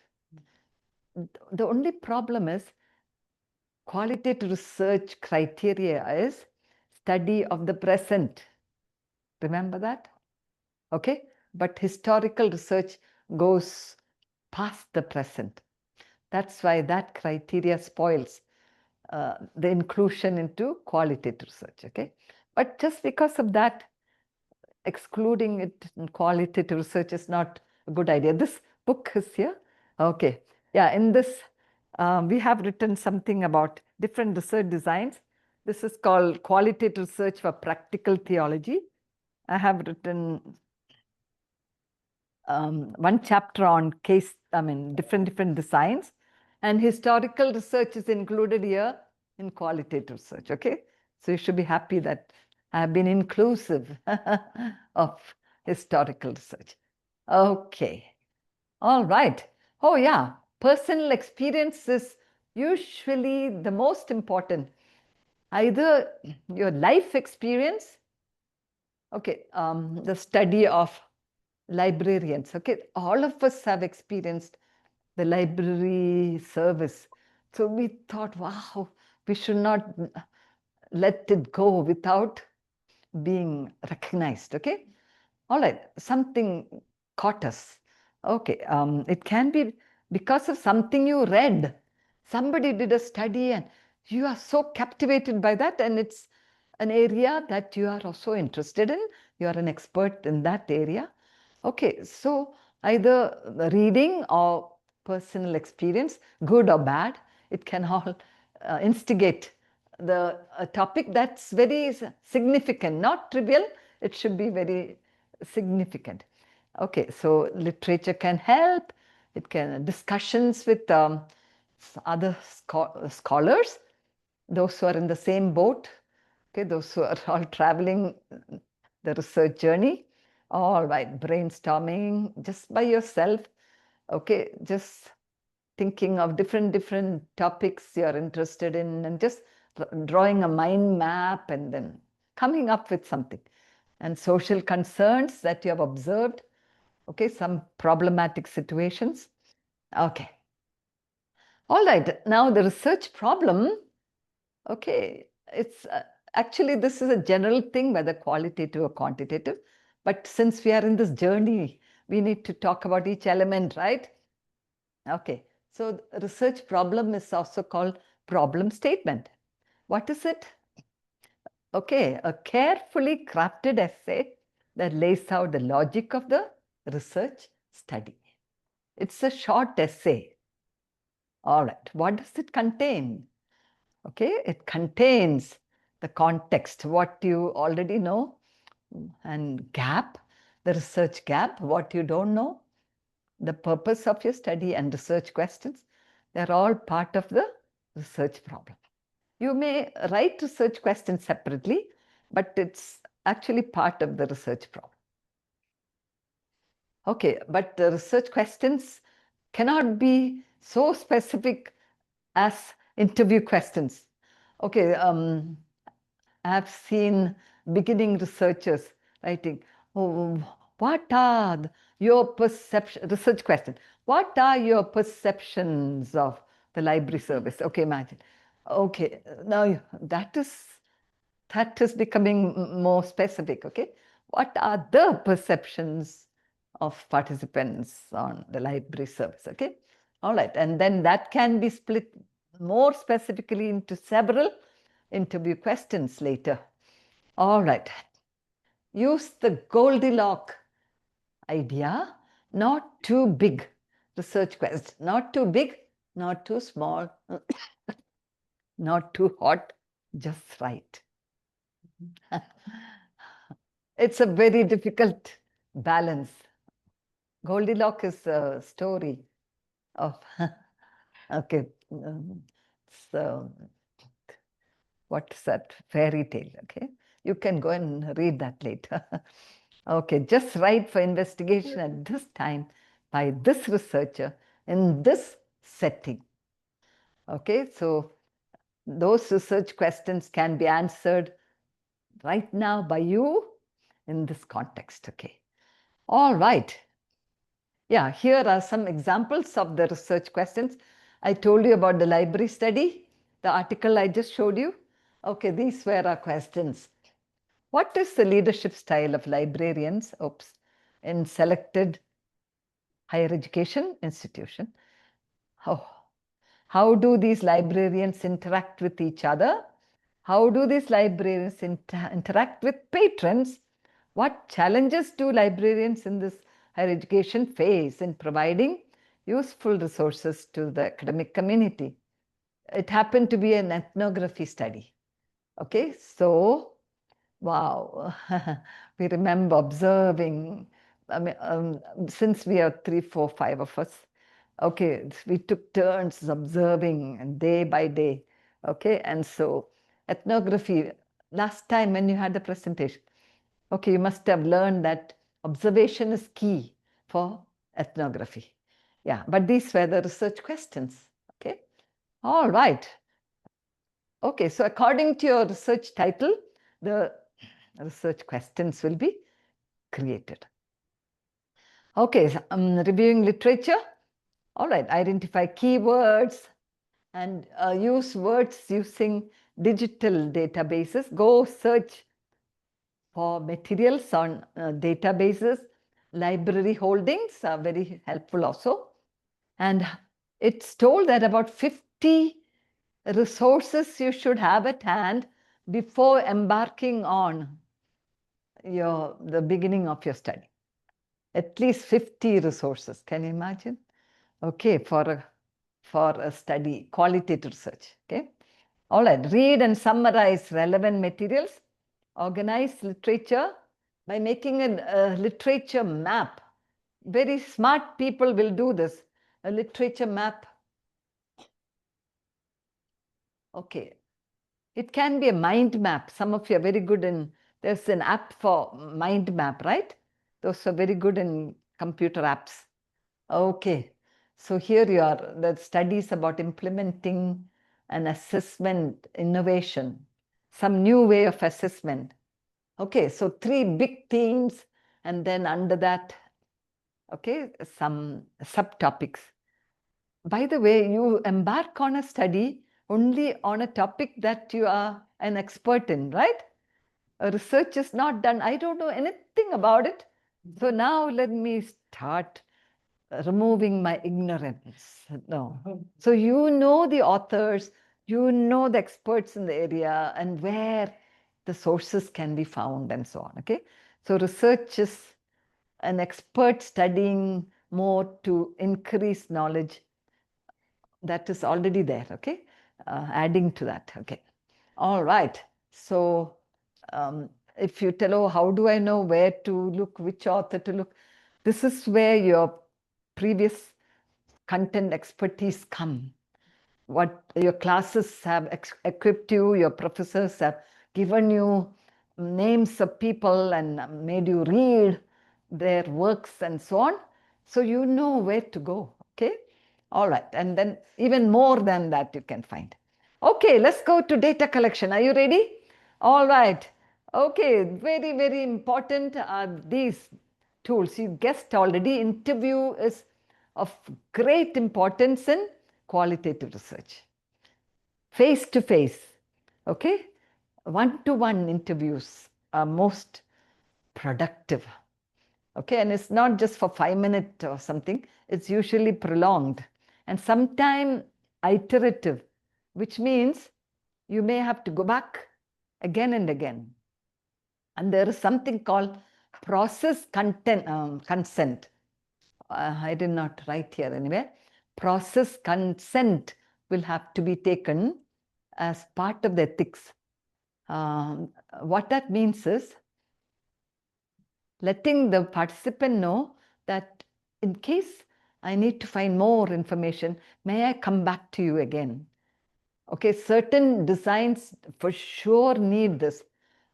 The only problem is qualitative research criteria is study of the present. Remember that? Okay. But historical research goes past the present. That's why that criteria spoils the inclusion into qualitative research. Okay. But just because of that, excluding it in qualitative research is not a good idea. This book is here. Okay. Yeah. In this, we have written something about different research designs. This is called Qualitative Research for Practical Theology. I have written one chapter on different designs, and historical research is included here in qualitative research. Okay. So you should be happy that I have been inclusive of historical research. Okay. All right. Oh yeah. Personal experience is usually the most important. Either your life experience, okay, the study of librarians. Okay, all of us have experienced the library service. So we thought, wow, we should not let it go without being recognized. Okay, all right, something caught us. Okay, it can be because of something you read. somebody did a study and you are so captivated by that, and it's an area that you are also interested in, you are an expert in that area. Okay, so either reading or personal experience, good or bad, it can all instigate the topic that's very significant, not trivial, it should be very significant. Okay, so literature can help, it can discussions with other scholars, those who are in the same boat, okay, those who are all traveling the research journey. All right, brainstorming just by yourself, okay, just thinking of different topics you're interested in and just drawing a mind map and then coming up with something. And social concerns that you have observed, okay, some problematic situations. Okay. All right, now the research problem, okay, it's actually this is a general thing, whether qualitative or quantitative, but since we are in this journey, we need to talk about each element, right? Okay, so research problem is also called problem statement. What is it? Okay, a carefully crafted essay that lays out the logic of the research study. It's a short essay. All right, what does it contain? Okay, it contains the context, what you already know, and gap, the research gap, what you don't know, the purpose of your study and research questions. They're all part of the research problem. You may write research questions separately, but it's actually part of the research problem. Okay, but the research questions cannot be so specific as interview questions. Okay, I have seen beginning researchers writing, oh, what are your perceptions, research question, what are your perceptions of the library service? Okay, imagine. Okay, now that is becoming more specific, okay? What are the perceptions of participants on the library service, okay? All right, and then that can be split more specifically into several interview questions later. All right, use the Goldilocks idea, not too big research question, not too big, not too small, not too hot, just right. It's a very difficult balance. Goldilocks is a story of, okay, so what is that fairy tale, okay? You can go and read that later. Okay, just right for investigation at this time by this researcher in this setting. Okay, so those research questions can be answered right now by you in this context, okay? All right. Yeah, here are some examples of the research questions. I told you about the library study, the article I just showed you. Okay, these were our questions. What is the leadership style of librarians in selected higher education institution? How do these librarians interact with each other? How do these librarians interact with patrons? What challenges do librarians in this higher education face in providing useful resources to the academic community? It happened to be an ethnography study. Okay, so wow, we remember observing. I mean, since we are 3, 4, 5 of us, okay, we took turns observing and day by day. Okay, and so ethnography, last time when you had the presentation, okay, you must have learned that observation is key for ethnography. Yeah, but these were the research questions. Okay, all right. Okay, so according to your research title, the research questions will be created. Okay, so, reviewing literature. All right, identify keywords and use words using digital databases. Go search for materials on databases. Library holdings are very helpful also. And it's told that about 50 50 resources you should have at hand before embarking on the beginning of your study. At least 50 resources. Can you imagine? Okay, for a study, qualitative research. Okay. All right. Read and summarize relevant materials. Organize literature by making a literature map. Very smart people will do this. A literature map. Okay. It can be a mind map. Some of you are very good in, there's an app for mind map, right? Those are very good in computer apps. Okay. So here you are, the studies about implementing an assessment innovation, some new way of assessment. Okay, so 3 big themes, and then under that, okay, some subtopics. By the way, you embark on a study only on a topic that you are an expert in, right? A research is not done. I don't know anything about it. So now let me start removing my ignorance. No. So you know the authors, you know the experts in the area and where the sources can be found and so on. Okay. So research is an expert studying more to increase knowledge that is already there. Okay. Adding to that. Okay. All right. So if you tell, oh, how do I know where to look, which author to look? This is where your previous content expertise come. What your classes have equipped you, your professors have given you names of people and made you read their works and so on. So you know where to go. Okay. All right. And then even more than that you can find. Okay, let's go to data collection. Are you ready? All right. Okay, very, very important are these tools. You guessed already, interview is of great importance in qualitative research. Face-to-face, okay? One-to-one interviews are most productive, okay? And it's not just for 5 minutes or something. It's usually prolonged and sometimes iterative, which means you may have to go back again and again. And there is something called process consent. I did not write here anyway. Process consent will have to be taken as part of the ethics. What that means is letting the participant know that in case I need to find more information, may I come back to you again? Okay, certain designs for sure need this.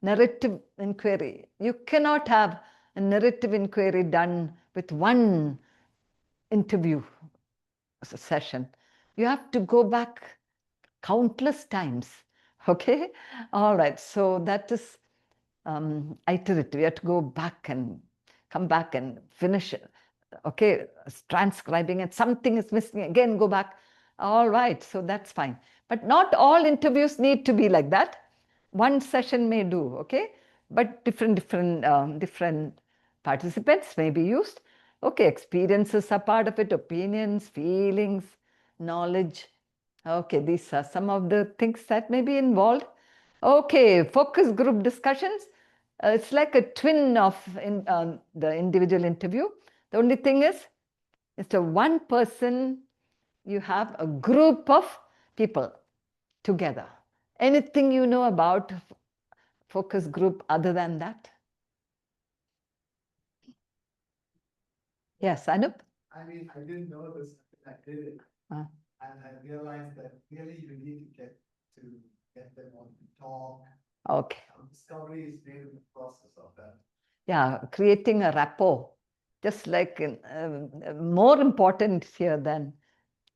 Narrative inquiry. You cannot have a narrative inquiry done with one interview session. You have to go back countless times. Okay, all right. So that is iterative. You have to go back and come back and finish it. Okay, transcribing and something is missing, again go back. All right, so that's fine. But not all interviews need to be like that. One session may do, okay? But different participants may be used. Okay, experiences are part of it, opinions, feelings, knowledge. Okay, these are some of the things that may be involved. Okay, focus group discussions. It's like a twin of the individual interview. The only thing is, it's a one person, you have a group of people together. Anything you know about focus group other than that? Yes, Anup? I mean, I didn't know this, I did it. And I realized that really you need to get them on to talk. Okay. Discovery is made in the process of that. Yeah, creating a rapport, just like more important here than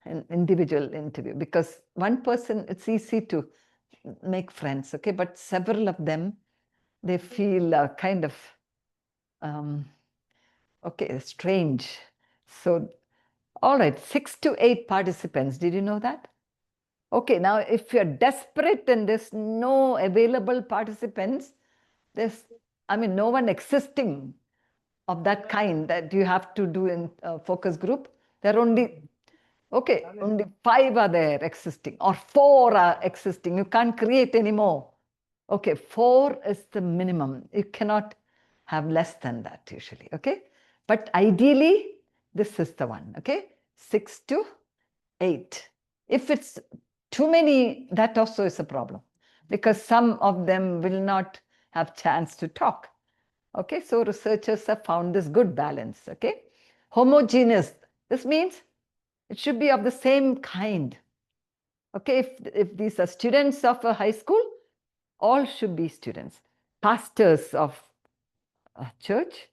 an individual interview, because one person, it's easy to make friends, okay, but several of them, they feel kind of okay, strange. So all right, 6 to 8 participants, did you know that? Okay, now if you're desperate and there's no available participants, there's, I mean, no one existing of that kind that you have to do in focus group. There are only Okay, only 5 are there existing or 4 are existing. You can't create any more. Okay, 4 is the minimum. You cannot have less than that usually. Okay, but ideally, this is the one. Okay, 6 to 8. If it's too many, that also is a problem because some of them will not have chance to talk. Okay, so researchers have found this good balance. Okay, homogeneous. This means it should be of the same kind. Okay, if these are students of a high school, all should be students. Pastors of a church,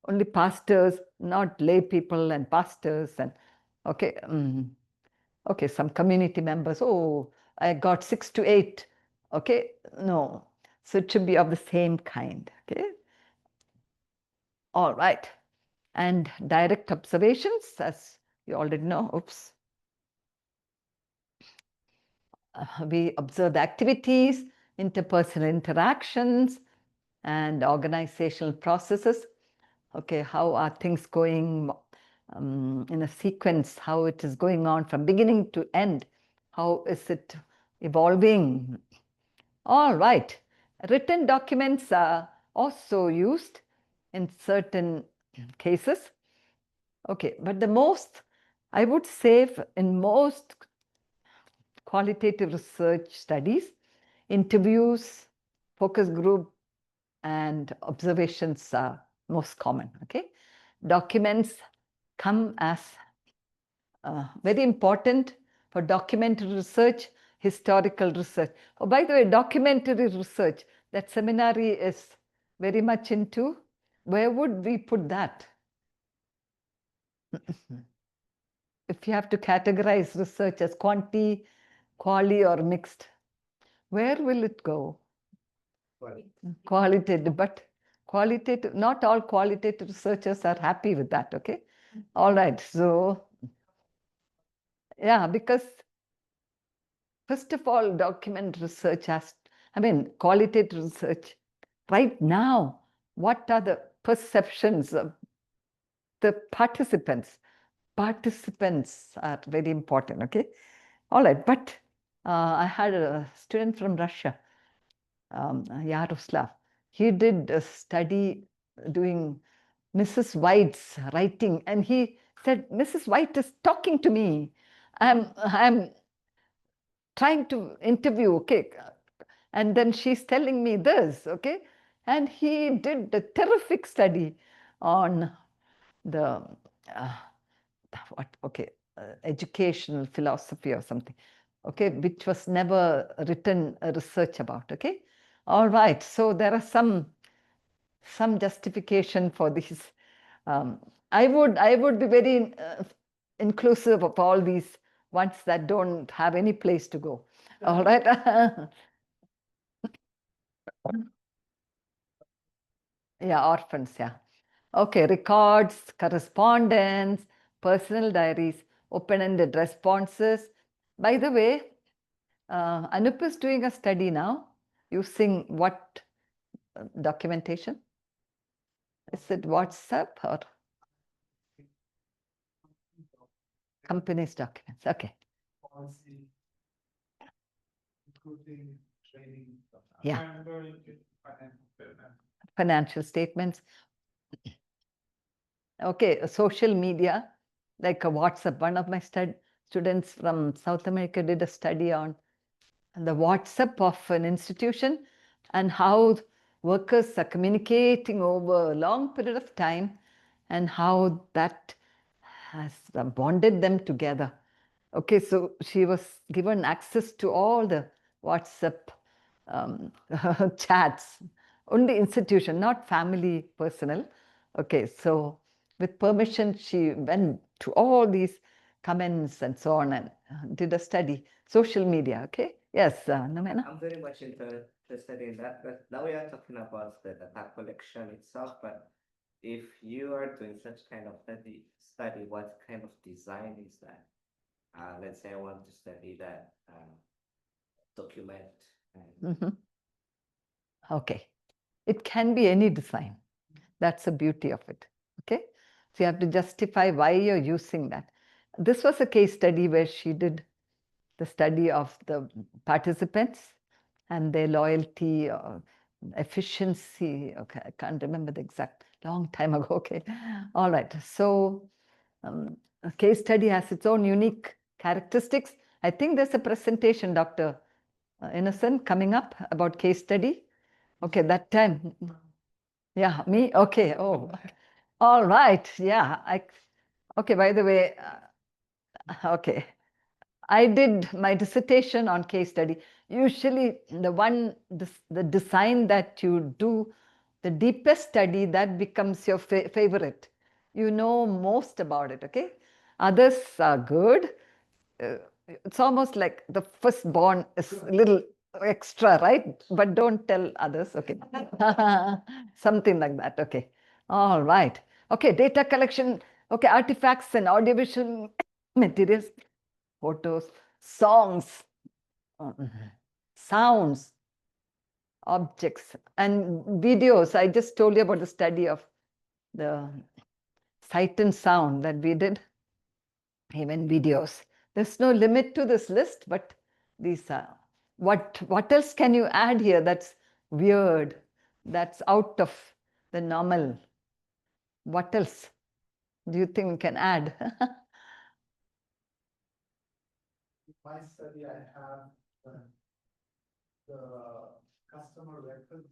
only pastors, not lay people and pastors and okay, okay, some community members. Oh, I got 6 to 8. Okay, no. So it should be of the same kind. Okay. All right. And direct observations, as you already know. Oops. We observe the activities, interpersonal interactions, and organizational processes. Okay, how are things going in a sequence, how it is going on from beginning to end, how is it evolving. All right, written documents are also used in certain cases. Okay, but the most, I would say, in most qualitative research studies, interviews, focus group, and observations are most common. Okay, documents come as very important for documentary research, historical research. Oh, by the way, documentary research, that seminary is very much into. Where would we put that? If you have to categorize research as quanti, quali, or mixed, where will it go? Qualitative, but qualitative, not all qualitative researchers are happy with that, okay? All right, so yeah, because first of all, document research has, qualitative research, right now, what are the perceptions of the participants? Participants are very important, okay? All right, but I had a student from Russia, Yaroslav. He did a study doing Mrs. White's writing, and he said, Mrs. White is talking to me. I'm trying to interview, okay? And then she's telling me this, okay? And he did a terrific study on the educational philosophy or something, okay, which was never written a research about, okay? All right, so there are some justification for this. I would be very inclusive of all these ones that don't have any place to go. All right. Yeah, orphans, yeah. Okay, records, correspondence, personal diaries, open-ended responses. By the way, Anup is doing a study now using what documentation? Is it WhatsApp or company's documents? Okay. Policy, recruiting, training. Yeah. I'm very into Financial statements. Okay, social media, like a WhatsApp. One of my students from South America did a study on the WhatsApp of an institution and how workers are communicating over a long period of time and how that has bonded them together. Okay, so she was given access to all the WhatsApp chats, only institution, not family, personal. Okay, so with permission, she went to all these comments and so on and did a study. Social media, okay? Yes, Namena? I'm very much interested in that, but now we are talking about the data collection itself, but if you are doing such kind of study, what kind of design is that? Let's say I want to study that document. Okay. It can be any design. That's the beauty of it. Okay. So you have to justify why you're using that. This was a case study where she did the study of the participants and their loyalty, efficiency. Okay, I can't remember the exact, long time ago. Okay, all right. So a case study has its own unique characteristics. I think there's a presentation, Dr. Innocent, coming up about case study. Okay, that time. Yeah, me? Okay. Oh, all right. Yeah. Okay, by the way, okay. I did my dissertation on case study. Usually the design that you do, the deepest study, that becomes your favorite. You know most about it, okay? Others are good. It's almost like the firstborn is a little extra, right? But don't tell others, okay? Something like that, okay. All right. Okay, data collection, okay, artifacts and audiovisual materials, photos, songs, sounds, objects, and videos. I just told you about the study of the sight and sound that we did, even videos. There's no limit to this list, but these are what else can you add here that's weird, that's out of the normal? What else do you think we can add? In my study, I have the customer records,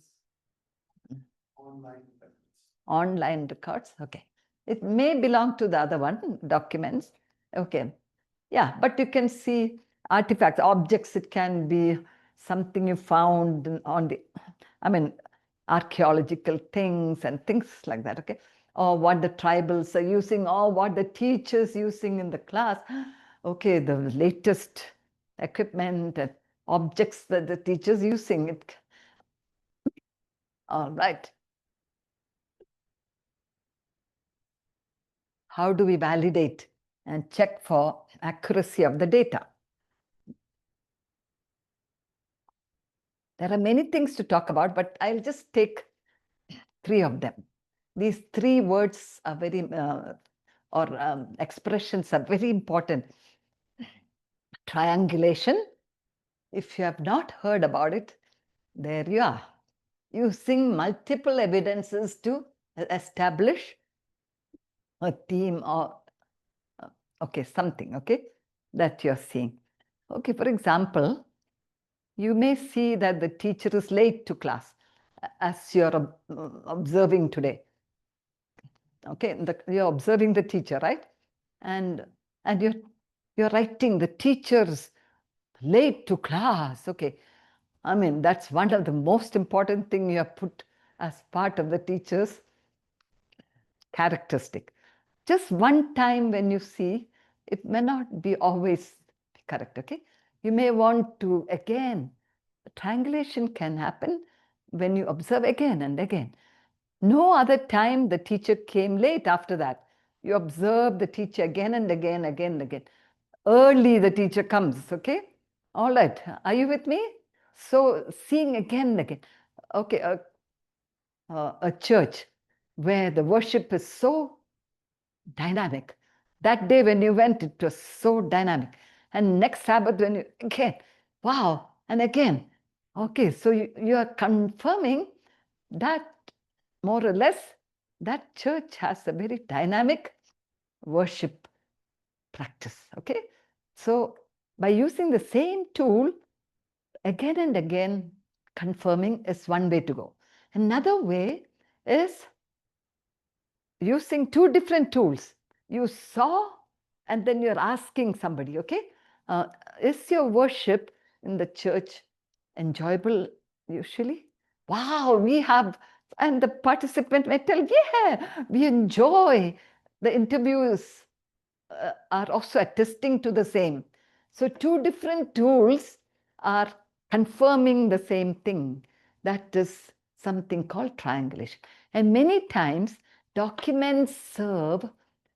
online records. Online records, okay. It may belong to the other one, documents, okay. Yeah, but you can see artifacts, objects. It can be something you found on the, I mean, archaeological things and things like that, okay? Or what the tribals are using, or what the teachers using in the class. Okay, the latest equipment and objects that the teachers using it. All right. How do we validate and check for accuracy of the data? There are many things to talk about, but I'll just take 3 of them. These 3 words are very, expressions are very important. Triangulation. If you have not heard about it, there you are. Using multiple evidences to establish a theme or, okay, something, okay, that you're seeing. Okay, for example, you may see that the teacher is late to class, as you're observing today. Okay, you're observing the teacher, right? And you're writing the teacher's late to class. Okay, I mean, that's one of the most important thing you have put as part of the teacher's characteristic. Just one time when you see, it may not be always correct, okay? You may want to, again, triangulation can happen when you observe again and again. No other time the teacher came late after that. You observe the teacher again and again, again and again. Early the teacher comes, okay? All right, are you with me? So seeing again and again. Okay, a church where the worship is so dynamic. That day when you went, it was so dynamic. And next Sabbath when you, again, wow, and again. Okay, so you are confirming that more or less that church has a very dynamic worship practice, okay? So by using the same tool again and again, confirming is one way to go. Another way is using 2 different tools. You saw and then you're asking somebody, okay, is your worship in the church enjoyable usually? Wow, we have, and the participant may tell, yeah, we enjoy. The interviews are also attesting to the same. So 2 different tools are confirming the same thing. That is something called triangulation. And many times documents serve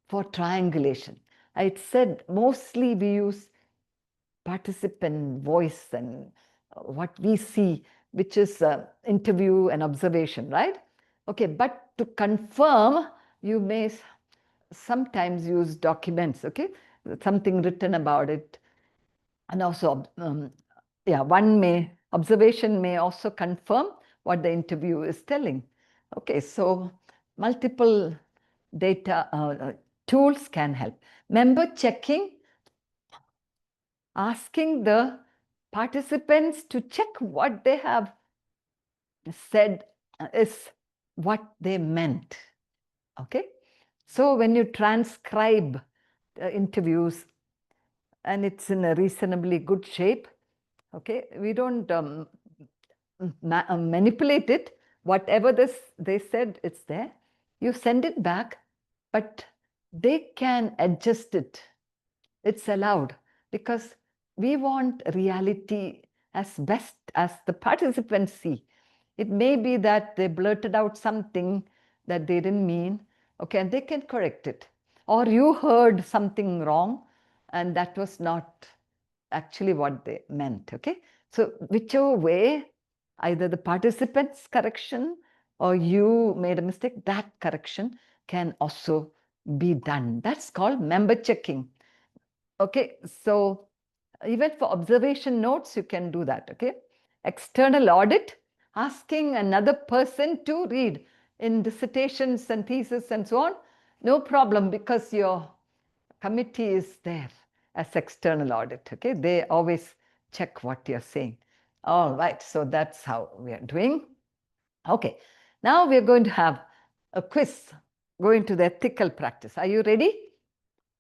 for triangulation. I said mostly we use participant voice and what we see, which is interview and observation, right? Okay, but to confirm, you may sometimes use documents, okay? something written about it. And also, yeah, observation may also confirm what the interview is telling. Okay, so multiple data tools can help. Member checking, asking the participants to check what they have said is what they meant. Okay, so when you transcribe interviews and it's in a reasonably good shape, okay, we don't manipulate it. Whatever they said, it's there. You send it back, but they can adjust it. It's allowed, because we want reality as best as the participants see. It may be that they blurted out something that they didn't mean, okay, and they can correct it. Or you heard something wrong, and that was not actually what they meant, okay? So whichever way, either the participant's correction or you made a mistake, that correction can also be done. That's called member checking. Okay, so even for observation notes, you can do that, okay? External audit, asking another person to read in dissertations and thesis and so on, no problem, because your committee is there as external audit, okay? They always check what you're saying. All right, so that's how we are doing. Okay, now we're going to have a quiz going to the ethical practice. Are you ready?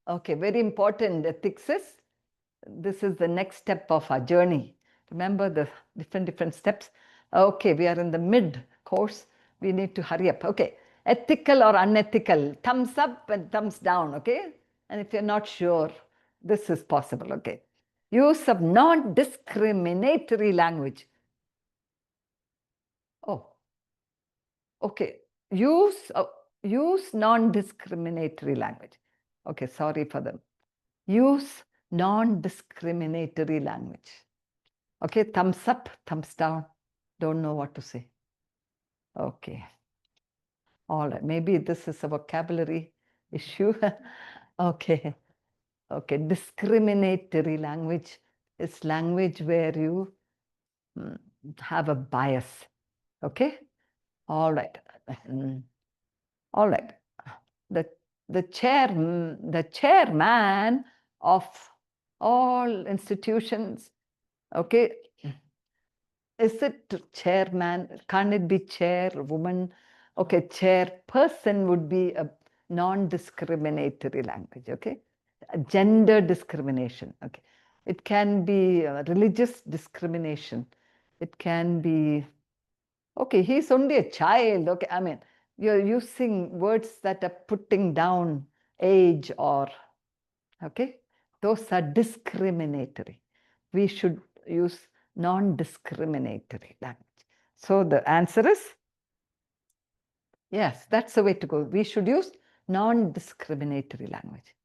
Okay, very important. Ethics is, this is the next step of our journey. Remember the different steps. Okay, we are in the mid course. We need to hurry up. Okay, ethical or unethical, thumbs up and thumbs down, okay? And if you're not sure, this is possible, okay? Use of non-discriminatory language. Oh, okay. Use non-discriminatory language. Okay, sorry for them. Use non-discriminatory language. Okay, thumbs up, thumbs down. Don't know what to say. Okay. All right, maybe this is a vocabulary issue. Okay. Okay, discriminatory language is language where you have a bias. Okay. All right. All right. The chairman of all institutions, okay, is it chairman? Can't it be chairwoman? Okay, chairperson would be a non-discriminatory language, okay? Gender discrimination, okay? It can be religious discrimination. It can be, okay, he's only a child, okay? I mean, you're using words that are putting down age or, okay? Those are discriminatory. We should use non-discriminatory language. So the answer is, yes, that's the way to go. We should use non-discriminatory language.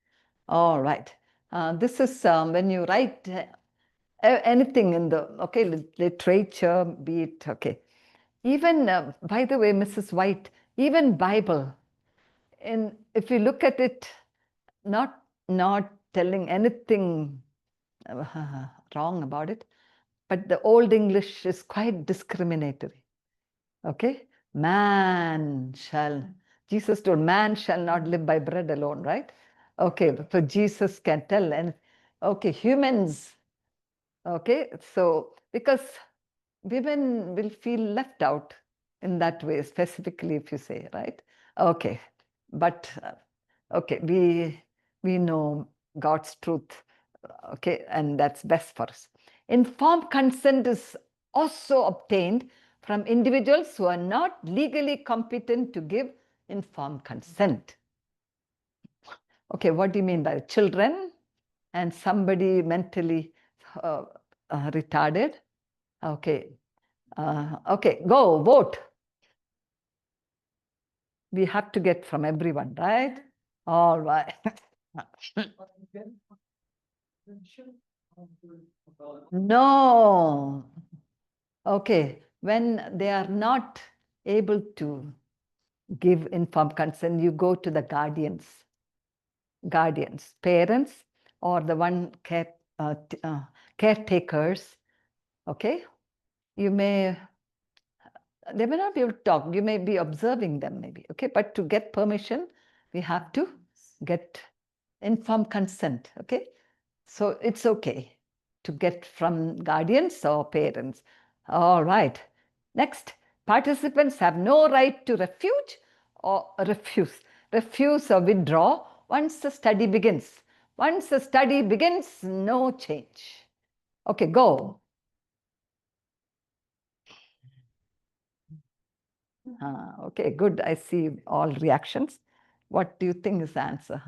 All right. This is when you write anything in the, okay, literature, be it, okay. Even, by the way, Mrs. White, even Bible, if you look at it, not telling anything wrong about it, but the Old English is quite discriminatory. Okay? Jesus told, man shall not live by bread alone, right? Okay, so Jesus can tell, and okay, humans, okay, so because women will feel left out in that way, specifically if you say, right? Okay, but okay, we know God's truth, okay, and that's best for us. Informed consent is also obtained from individuals who are not legally competent to give informed consent. Okay, what do you mean by children and somebody mentally retarded? Okay, okay, go vote. We have to get from everyone, right? All right. No. Okay, when they are not able to give informed consent, you go to the guardians, parents, or the one caretakers, okay? You may, they may not be able to talk. You may be observing them maybe, okay? But to get permission, we have to get informed consent, okay? So it's okay to get from guardians or parents. All right. Next, participants have no right to refuse or withdraw once the study begins. Once the study begins, no change. Okay, go. Okay, good. I see all reactions. What do you think is the answer?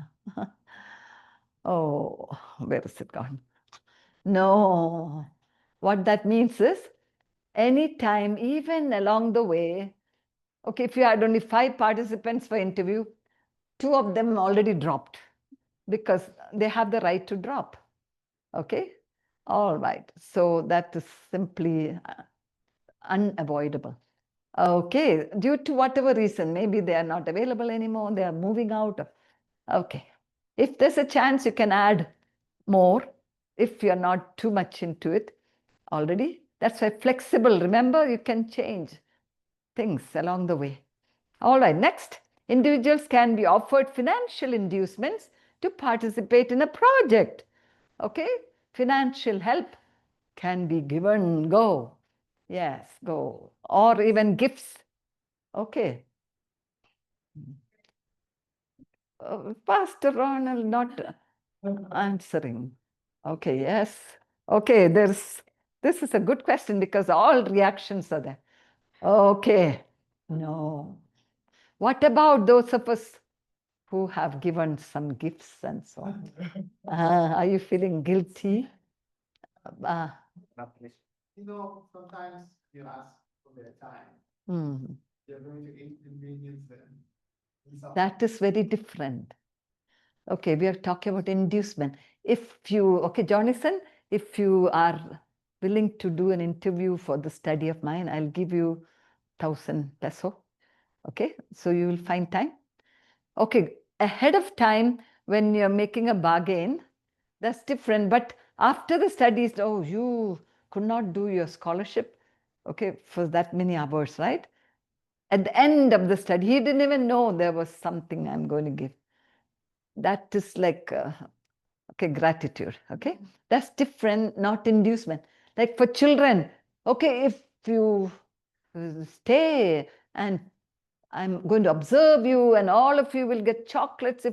Oh, where is it gone? No. What that means is, anytime, even along the way, okay, if you had only 5 participants for interview, 2 of them already dropped because they have the right to drop. Okay, all right. So that is simply unavoidable. Okay, due to whatever reason, maybe they are not available anymore, they are moving out. Okay, if there's a chance, you can add more if you're not too much into it already. That's why flexible. Remember, you can change things along the way. All right, next, individuals can be offered financial inducements to participate in a project. Okay, financial help can be given. Go. Yes, go. Or even gifts. Okay. Pastor Ronald not answering. Okay, yes. Okay, this is a good question because all reactions are there. Okay, no. What about those of us who have given some gifts and so on? Are you feeling guilty? You know, sometimes you ask for their time. Hmm. You're going to inconvenience them. That is very different. Okay, we are talking about inducement. If you, okay, Jonathan, if you are willing to do an interview for the study of mine, I'll give you 1,000 peso. Okay, so you will find time. Okay, ahead of time, when you're making a bargain, that's different. But after the studies, oh, you could not do your scholarship, okay, for that many hours, right? At the end of the study, he didn't even know there was something I'm going to give. That is like, okay, gratitude, okay? That's different, not inducement. Like for children, okay, if you stay and I'm going to observe you and all of you will get chocolates.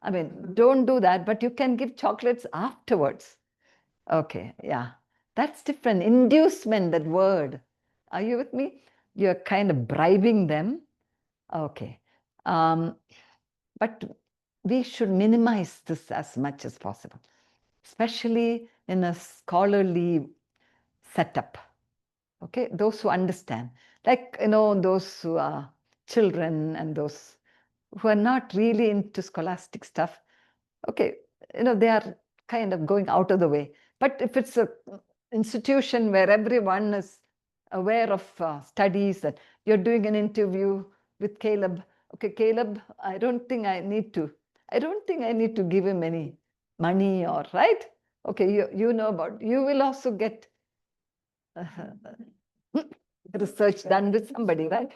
I mean, don't do that, but you can give chocolates afterwards. Okay, yeah, that's different. Inducement, that word. Are you with me? You're kind of bribing them. Okay. But we should minimize this as much as possible, especially in a scholarly setup. Okay, those who understand, like, those who are children and those who are not really into scholastic stuff. Okay, they are kind of going out of the way. But if it's an institution where everyone is aware of studies, that you're doing an interview with Caleb. Okay, Caleb, I don't think I need to give him any money, or right? Okay, you know about, you will also get research done with somebody, right?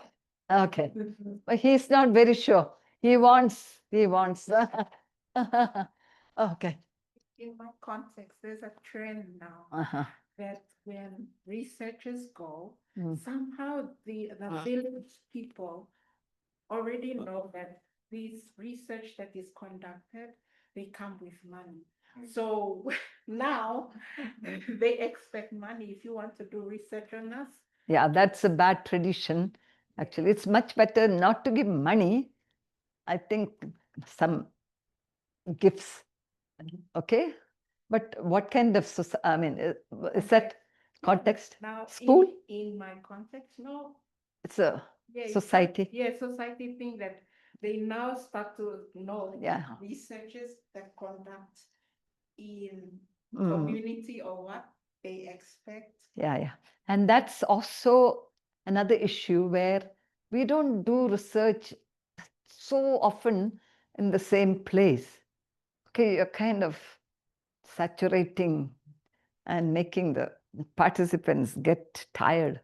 Okay, but he's not very sure. He wants. Okay. In my context, there's a trend now that when researchers go, somehow the village people already know that this research that is conducted, they come with money. So now they expect money if you want to do research on us. Yeah, that's a bad tradition. Actually, it's much better not to give money. I think some gifts. Okay, but what kind of I mean, is that context? Now, School? In my context, no. It's a society. Society thing that they now start to know researchers that conduct in community or what they expect. Yeah. And that's also another issue where we don't do research so often in the same place. Okay, you're kind of saturating and making the participants get tired.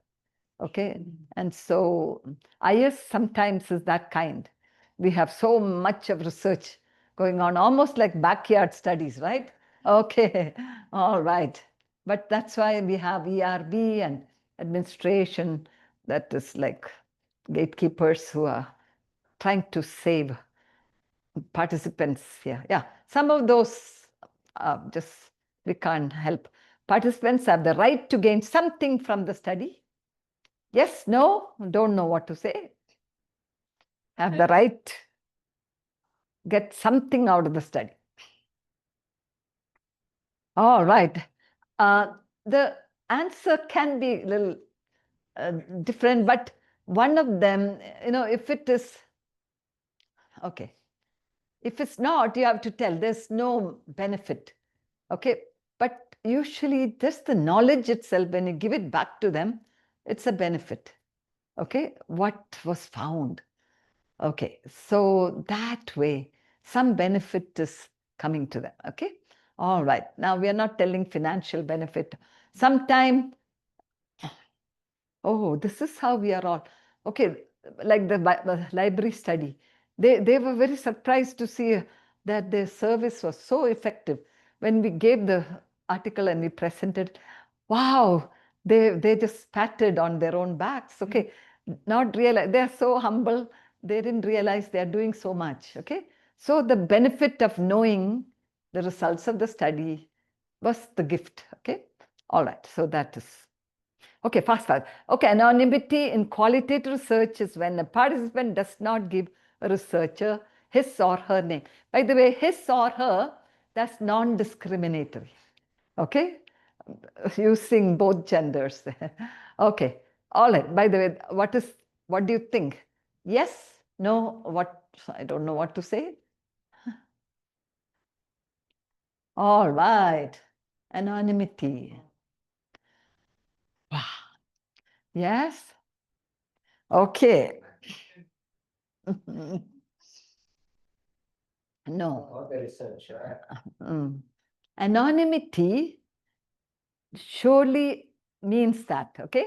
Okay, and so AIIAS sometimes is that kind. We have so much of research going on, almost like backyard studies, right? Okay, all right. But that's why we have ERB and administration, that is like gatekeepers who are trying to save participants here. Yeah, some of those just we can't help. Participants have the right to gain something from the study. Yes, no, don't know what to say. Have the right, get something out of the study. All right. The answer can be a little different, but one of them, if it is, okay. If it's not, you have to tell there's no benefit. Okay. But usually just the knowledge itself, when you give it back to them, it's a benefit. Okay. What was found? Okay. So that way, some benefit is coming to them. Okay. All right. Now we are not telling financial benefit. Sometime, oh, this is how we are all. Okay. Like the library study. They were very surprised to see that their service was so effective. When we gave the article and we presented, wow, they just patted on their own backs. Okay. Not realize, they're so humble. They didn't realize they're doing so much. Okay. So the benefit of knowing the results of the study was the gift. Okay. All right. So that is. Okay, fast. Okay, anonymity in qualitative research is when a participant does not give a researcher his or her name. By the way, his or her, that's non-discriminatory. Okay, using both genders. Okay, all right. By the way, what do you think? Yes, no, what? I don't know what to say. All right, anonymity. Wow. Yes. Okay. No. Anonymity surely means that, okay?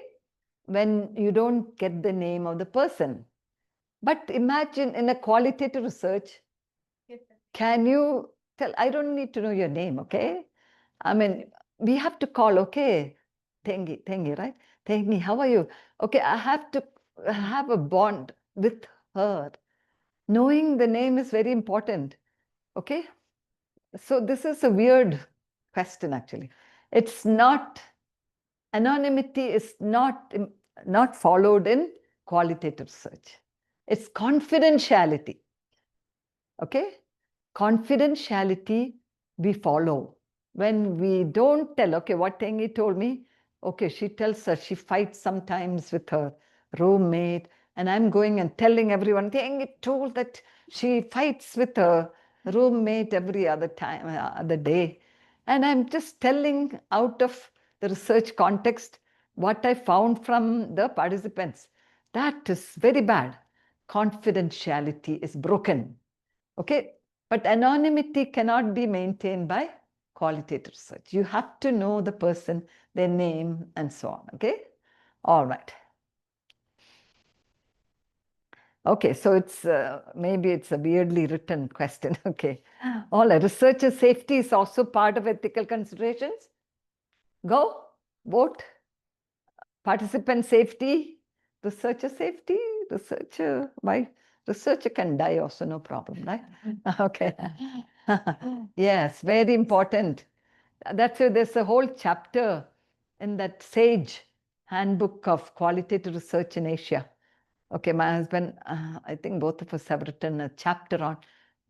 When you don't get the name of the person. But imagine in a qualitative research, can you tell, I don't need to know your name, okay? I mean, we have to call, okay, Tengi, right? Tengi, how are you? Okay, I have to have a bond with her. Knowing the name is very important, okay? So this is a weird question, actually. It's not, anonymity is not followed in qualitative research. It's confidentiality. Okay? Confidentiality we follow. When we don't tell, okay, what Tengi told me, okay, she tells her she fights sometimes with her roommate, and I'm going and telling everyone, Tengi told that she fights with her roommate every other time, other day. And I'm just telling out of the research context what I found from the participants. That is very bad. Confidentiality is broken. Okay, but anonymity cannot be maintained by qualitative research. You have to know the person, their name, and so on. Okay, all right. Okay, so it's maybe it's a weirdly written question. Okay, all right. Researcher safety is also part of ethical considerations. Go, vote. Participant safety, researcher safety, researcher, why? Researcher can die also, no problem, right? Okay. Yes, very important. That's why there's a whole chapter in that SAGE handbook of qualitative research in Asia. Okay, my husband, I think both of us have written a chapter on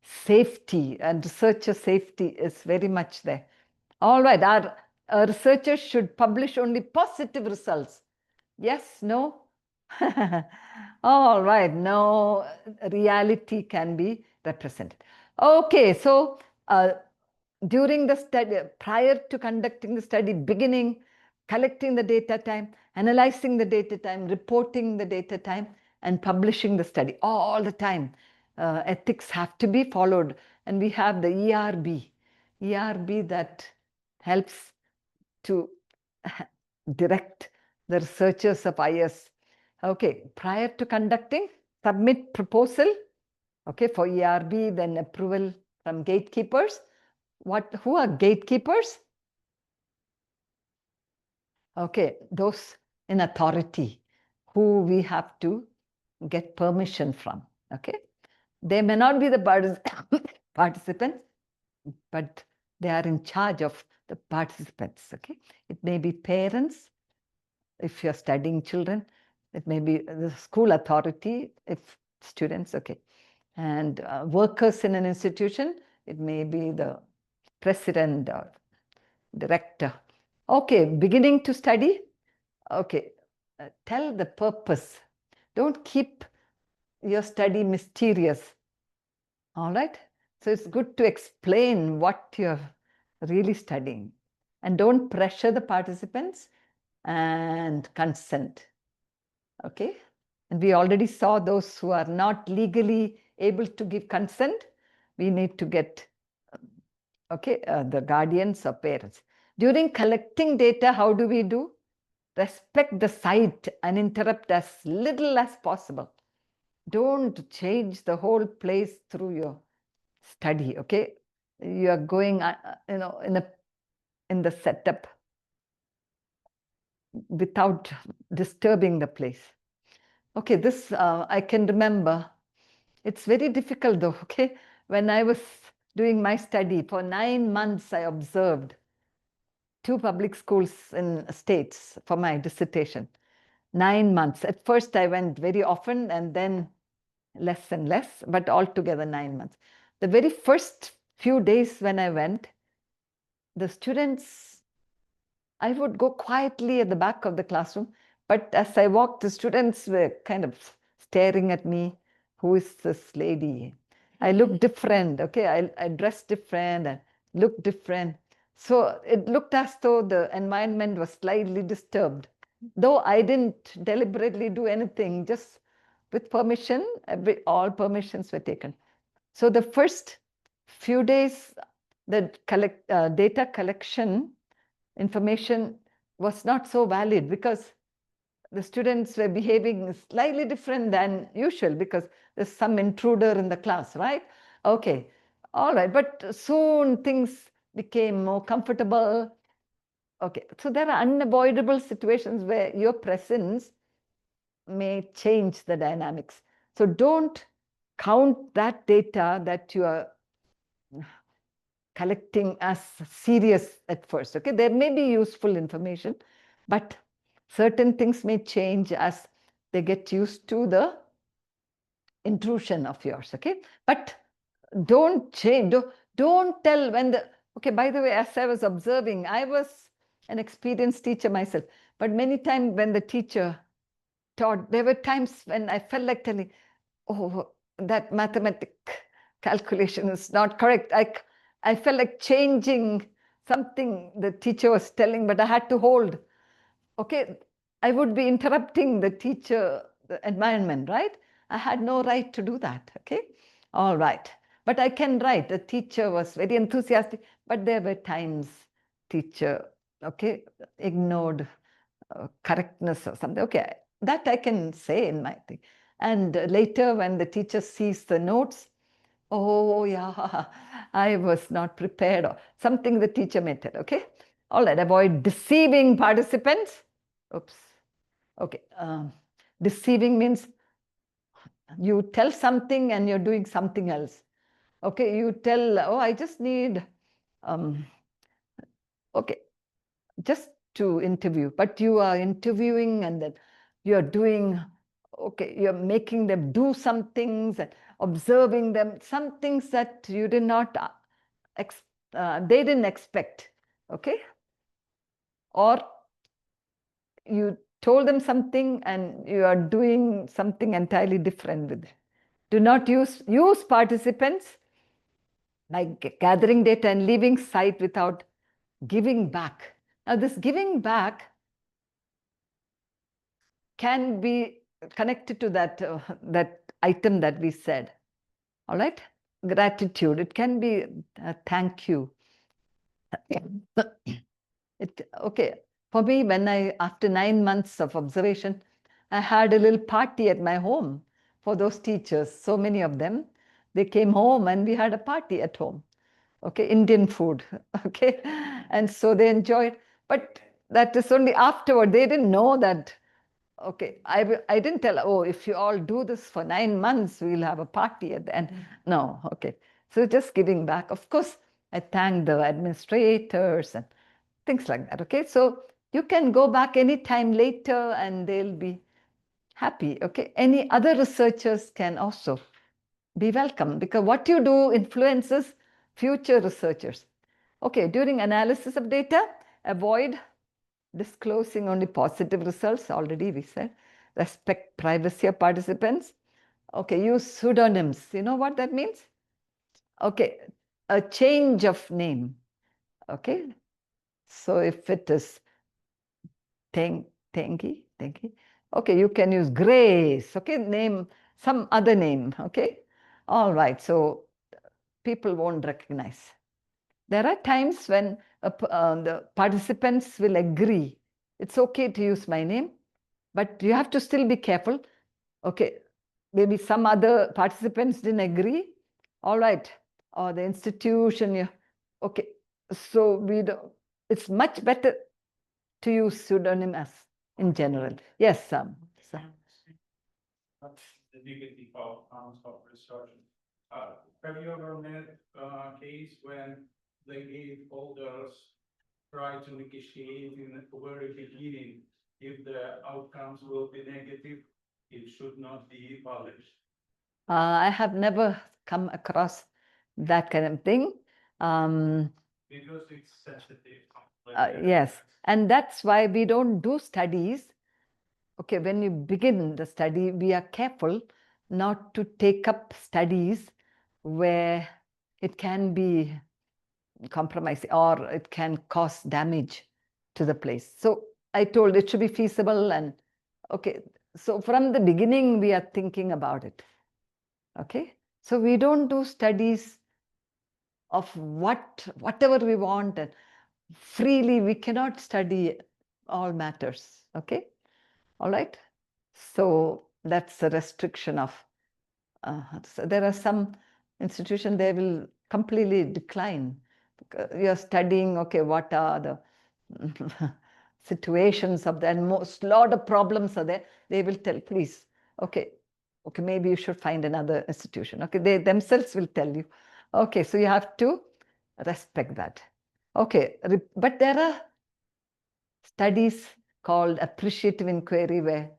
safety, and researcher safety is very much there. All right, our researchers should publish only positive results. Yes, no? All right, no, reality can be represented. Okay, so during the study, prior to conducting the study, beginning, collecting the data time, analyzing the data time, reporting the data time, and publishing the study all the time. Ethics have to be followed. And we have the ERB that helps to direct the researchers of AIIAS. Okay, prior to conducting, submit proposal, okay, for ERB, then approval from gatekeepers. Who are gatekeepers? Okay, those in authority who we have to get permission from. Okay, they may not be the participants, but they are in charge of the participants. Okay, it may be parents if you're studying children, it may be the school authority if students. Okay, and workers in an institution, it may be the president or director. Okay, beginning to study. Okay, tell the purpose. Don't keep your study mysterious. All right. So it's good to explain what you're really studying, and don't pressure the participants, and consent. Okay. And we already saw those who are not legally able to give consent. We need to get, okay, the guardians or parents. During collecting data, how do we do? Respect the site and interrupt as little as possible. Don't change the whole place through your study. Okay, you are going, in the setup without disturbing the place. Okay, this I can remember. It's very difficult though. Okay, when I was doing my study for 9 months, I observed 2 public schools in states for my dissertation. 9 months. At first, I went very often, and then less and less, but altogether 9 months. The very first few days when I went, the students, I would go quietly at the back of the classroom, but as I walked, the students were kind of staring at me. Who is this lady? I look different. Okay, I dress different and look different. So it looked as though the environment was slightly disturbed. Though I didn't deliberately do anything, just with permission, all permissions were taken. So the first few days, the data collection information was not so valid because the students were behaving slightly different than usual because there's some intruder in the class, right? Okay, all right, but soon things became more comfortable. Okay, so there are unavoidable situations where your presence may change the dynamics. So don't count that data that you are collecting as serious at first. Okay, there may be useful information, but certain things may change as they get used to the intrusion of yours. Okay, but don't change. Don't tell when the, okay, by the way, as I was observing, I was an experienced teacher myself, but many times when the teacher taught, there were times when I felt like telling, oh, that mathematic calculation is not correct. I felt like changing something the teacher was telling, but I had to hold. Okay, I would be interrupting the teacher, the environment, right? I had no right to do that. Okay, all right. But I can write. The teacher was very enthusiastic, but there were times teacher, okay, ignored correctness or something. Okay, that I can say in my thing. And later when the teacher sees the notes, oh yeah, I was not prepared, or something the teacher may tell. Okay, all right, avoid deceiving participants. Oops. Okay, deceiving means you tell something and you're doing something else. Okay, you tell, oh, I just need, okay, just to interview, but you are interviewing and then you're doing, okay, you're making them do some things and observing them, some things that you did not, they didn't expect, okay? Or you told them something and you are doing something entirely different with it. Do not use participants by gathering data and leaving site without giving back. Now this giving back can be connected to that, that item that we said. All right, gratitude. It can be thank you. Okay, for me, after 9 months of observation, I had a little party at my home for those teachers, so many of them. They came home and we had a party at home. Okay, Indian food. Okay, and so they enjoyed. But that is only afterward. They didn't know that. Okay, I didn't tell, oh, if you all do this for 9 months, we'll have a party at the end. No, okay. So just giving back. Of course, I thank the administrators and things like that. Okay, so you can go back anytime later and they'll be happy. Okay, any other researchers can also be welcome because what you do influences future researchers. Okay, during analysis of data, avoid disclosing only positive results. Already we said, respect privacy of participants. Okay, use pseudonyms. You know what that means? Okay, a change of name. Okay, so if it is Tengi, okay, you can use Grace. Okay, name some other name. Okay, all right. So people won't recognize. There are times when the participants will agree. It's okay to use my name, but you have to still be careful. Okay, maybe some other participants didn't agree. All right, or the institution. Okay, so it's much better to use pseudonyms in general. Yes, Sam. The negative outcomes of research. Have you ever met a case when the aid holders try to negotiate in the very beginning if the outcomes will be negative, it should not be published? I have never come across that kind of thing. Because it's sensitive. Yes, and that's why we don't do studies. Okay, when you begin the study, we are careful not to take up studies where it can be compromising or it can cause damage to the place. So I told it should be feasible and okay. So from the beginning, we are thinking about it. Okay, so we don't do studies of whatever we want and freely. We cannot study all matters. Okay, all right. So that's a restriction of. So there are some institutions they will completely decline. You're studying. Okay, what are the situations of that? And lot of problems are there. They will tell, please. Okay, maybe you should find another institution. Okay, they themselves will tell you. Okay, so you have to respect that. Okay, but there are studies called appreciative inquiry where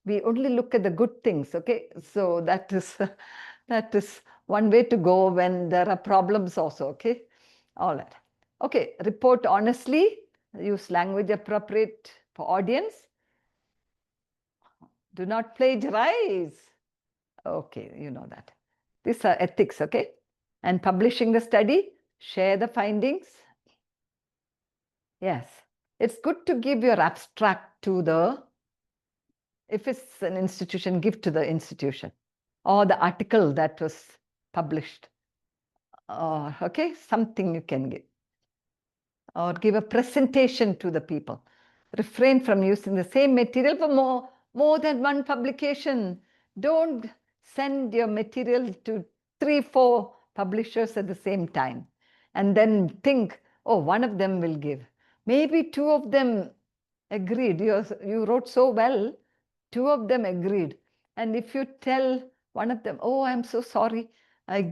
we only look at the good things. Okay, so that is one way to go when there are problems also. Okay, all right. Okay, report honestly. Use language appropriate for audience. Do not plagiarize. Okay, you know that. These are ethics, okay? And publishing the study, share the findings. Yes, it's good to give your abstract to the, if it's an institution, give to the institution or the article that was published. Okay, something you can give. Or give a presentation to the people. Refrain from using the same material for more than one publication. Don't send your material to 3-4 publishers at the same time and then think, oh, one of them will give. Maybe 2 of them agreed. You wrote so well, 2 of them agreed. And if you tell one of them, oh, I'm so sorry, I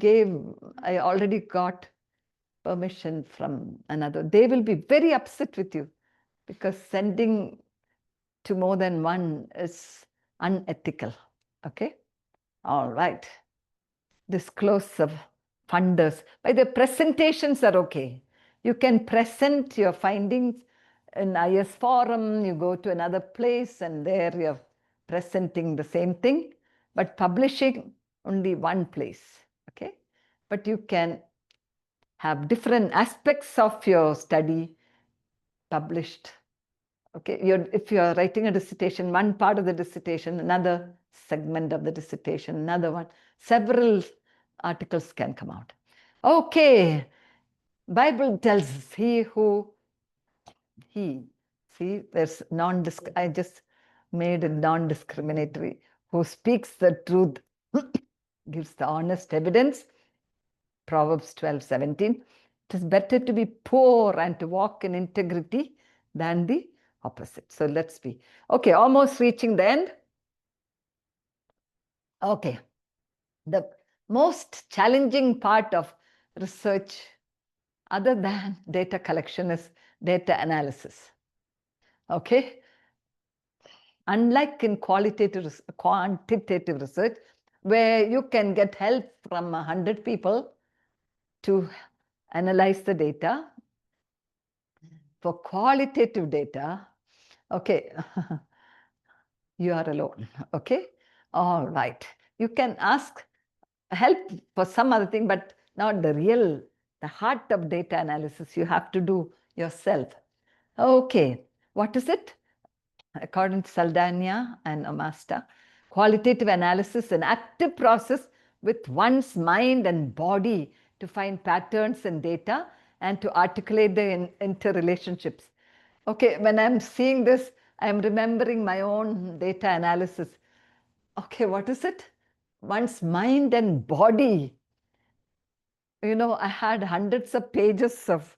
already got permission from another, they will be very upset with you because sending to more than one is unethical. Okay, all right. Disclose of funders. By the presentations are okay. You can present your findings in AIIAS forum, you go to another place and there you're presenting the same thing, but publishing only one place. Okay, but you can have different aspects of your study published. Okay, if you're writing a dissertation, one part of the dissertation, another segment of the dissertation, another one, several articles can come out. Okay, Bible tells us, he, see, there's I just made it non-discriminatory, who speaks the truth, gives the honest evidence, Proverbs 12:17. It is better to be poor and to walk in integrity than the opposite. So let's be, okay, almost reaching the end. Okay, the most challenging part of research other than data collection is data analysis. Okay, unlike in quantitative research, where you can get help from 100 people to analyze the data, for qualitative data, okay, you are alone. Okay, all right, you can ask help for some other thing, but not the heart of data analysis you have to do yourself. Okay, what is it? According to Saldana and Amasta, qualitative analysis is an active process with one's mind and body to find patterns in data and to articulate the interrelationships. Okay, when I'm seeing this, I'm remembering my own data analysis. Okay, what is it? One's mind and body. You know, I had hundreds of pages of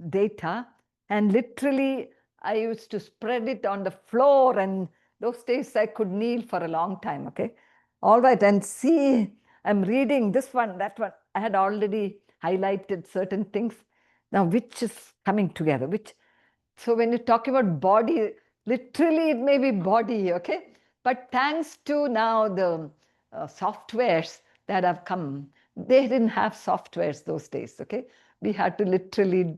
data, and literally I used to spread it on the floor, and those days I could kneel for a long time. Okay, all right, and see, I'm reading this one, that one. I had already highlighted certain things. Now, which is coming together? So when you talk about body, literally it may be body, okay? But thanks to now the softwares that have come, they didn't have softwares those days, okay? We had to literally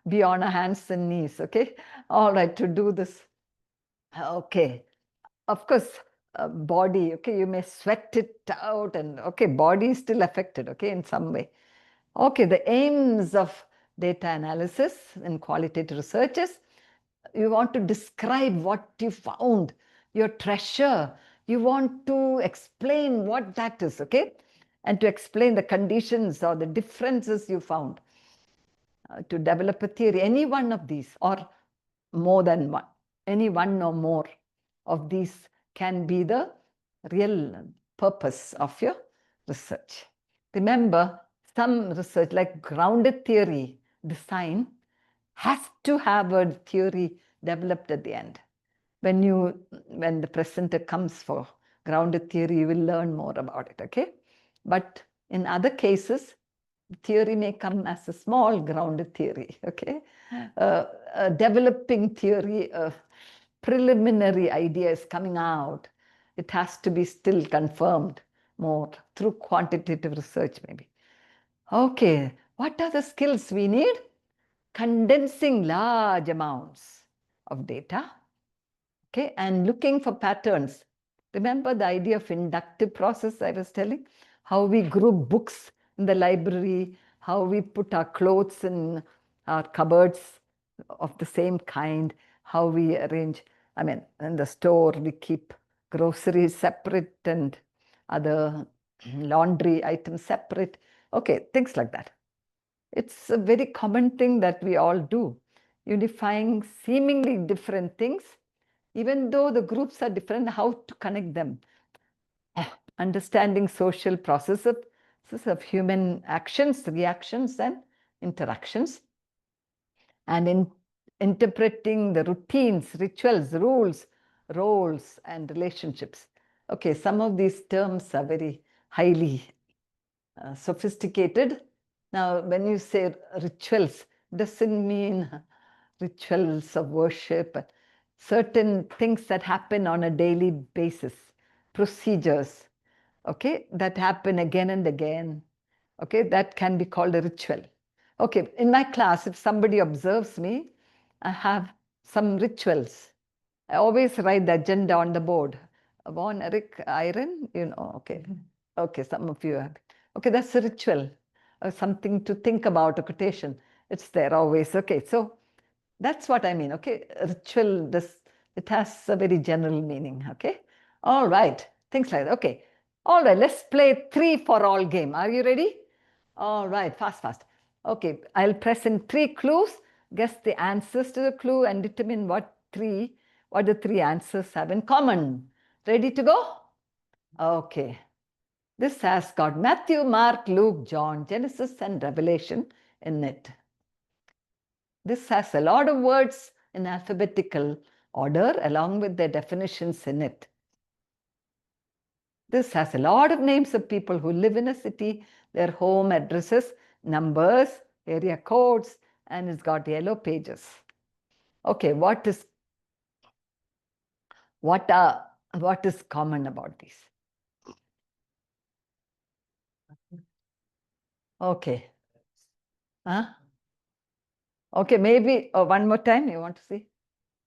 be on our hands and knees, okay? All right, to do this. Okay, of course, body, okay, you may sweat it out and, okay, body is still affected, okay, in some way. Okay, the aims of data analysis and qualitative research is you want to describe what you found, your treasure. You want to explain what that is, okay? And to explain the conditions or the differences you found. To develop a theory, any one of these or more than one, any one or more of these can be the real purpose of your research. Remember, some research like grounded theory design has to have a theory developed at the end. When the presenter comes for grounded theory, you will learn more about it, okay? But in other cases, theory may come as a small grounded theory, okay? A developing theory, a preliminary idea is coming out. It has to be still confirmed more through quantitative research, maybe. Okay, what are the skills we need? Condensing large amounts of data, okay, and looking for patterns. Remember the idea of inductive process I was telling? How we group books in the library, how we put our clothes in our cupboards of the same kind, how we arrange, I mean, in the store we keep groceries separate and other laundry items separate. Okay, things like that. It's a very common thing that we all do, unifying seemingly different things, even though the groups are different, how to connect them. Understanding social processes of human actions, reactions, and interactions. And in interpreting the routines, rituals, rules, roles, and relationships. Okay, some of these terms are very highly sophisticated. Now, when you say rituals, doesn't mean rituals of worship, but certain things that happen on a daily basis, procedures, okay, that happen again and again, okay, that can be called a ritual. Okay, in my class, if somebody observes me, I have some rituals. I always write the agenda on the board. Von Eric Iron, you know, okay. Okay, some of you have. Okay, that's a ritual, something to think about, a quotation. It's there always. Okay, so that's what I mean. Okay, ritual, it has a very general meaning. Okay, all right, things like that. Okay, all right, let's play 3 for all game. Are you ready? All right, fast. Okay, I'll present 3 clues, guess the answers to the clue and determine what the 3 answers have in common. Ready to go? Okay. This has got Matthew, Mark, Luke, John, Genesis and Revelation in it. This has a lot of words in alphabetical order along with their definitions in it. This has a lot of names of people who live in a city, their home addresses, numbers, area codes, and it's got yellow pages. Okay, what is common about these? Okay. Huh? Okay, maybe one more time you want to see?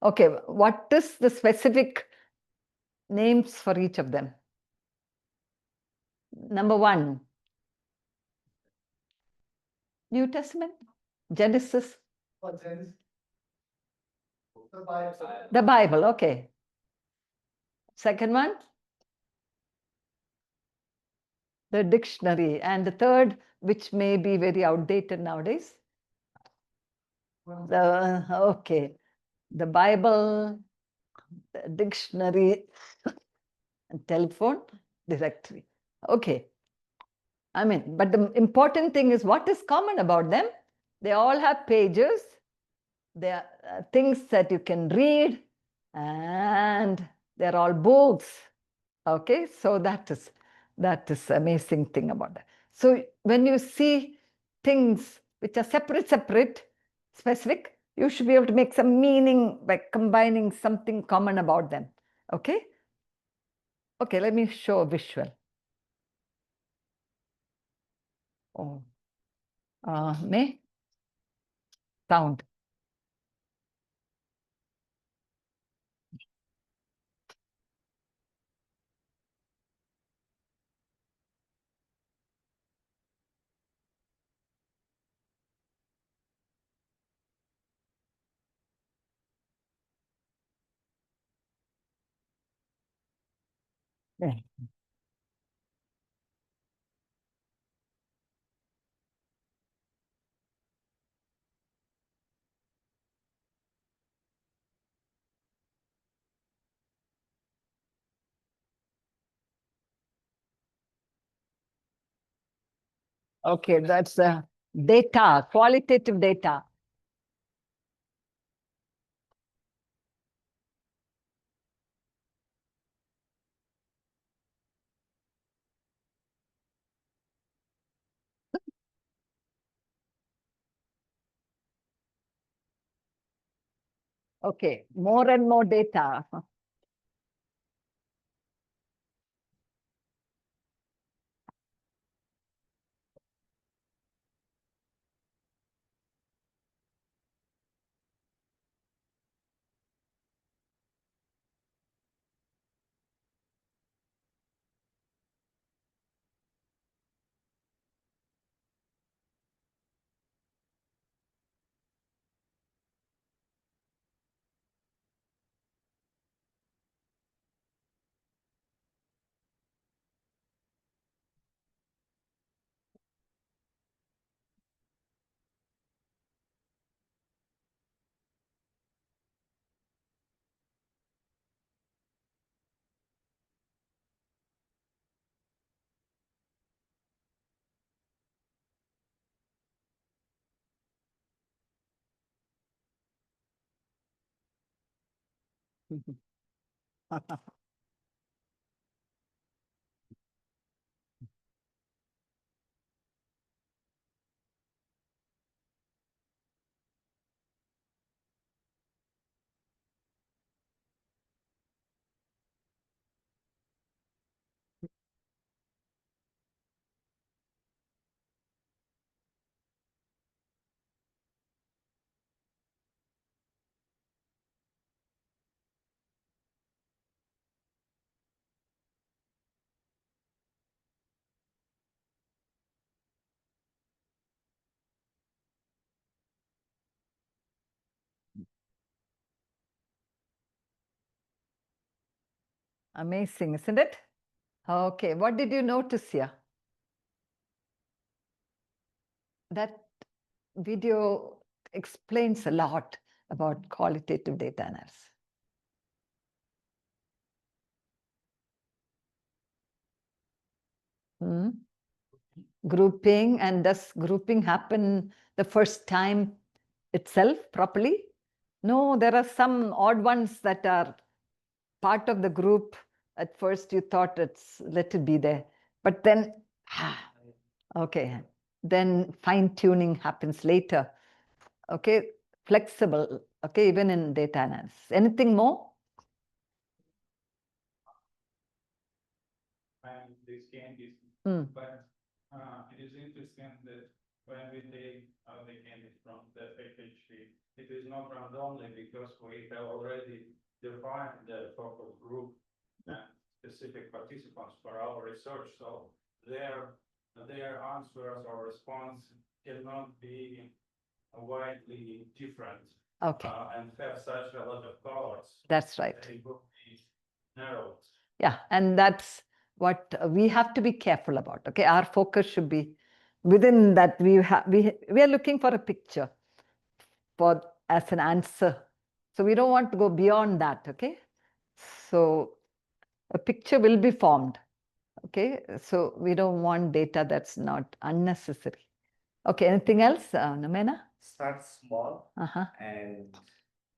Okay, what is the specific names for each of them? Number 1, New Testament, Genesis. Genesis. The Bible. The Bible, okay. Second one, the dictionary. And the third, which may be very outdated nowadays. Okay, the Bible, the dictionary, and telephone directory. Okay. I mean, but the important thing is what is common about them? They all have pages. They are things that you can read, and they're all books. Okay, so that is amazing thing about that. So when you see things which are separate, specific, you should be able to make some meaning by combining something common about them. Okay? Okay, let me show a visual. Oh, May? Sound. Yeah. Okay, that's data, qualitative data. Okay, more and more data. Amazing, isn't it? Okay, what did you notice here? That video explains a lot about qualitative data analysis. Grouping, and does grouping happen the first time itself properly? No, there are some odd ones that are part of the group. At first you thought let it be there, but then okay, then fine tuning happens later. Okay, flexible. Okay, even in data analysis. Anything more? This candies, but it is interesting that when we take the candies from the package sheet, it is not randomly because we have already defined the focus group and specific participants for our research. So their answers or response cannot be widely different. Okay. And have such a lot of colors. That's right. They will be narrowed. Yeah, and that's what we have to be careful about. Okay, our focus should be within that. We are looking for a picture as an answer, so we don't want to go beyond that. Okay, so a picture will be formed. Okay, so we don't want data that's not unnecessary. Okay, anything else, Namena? Start small and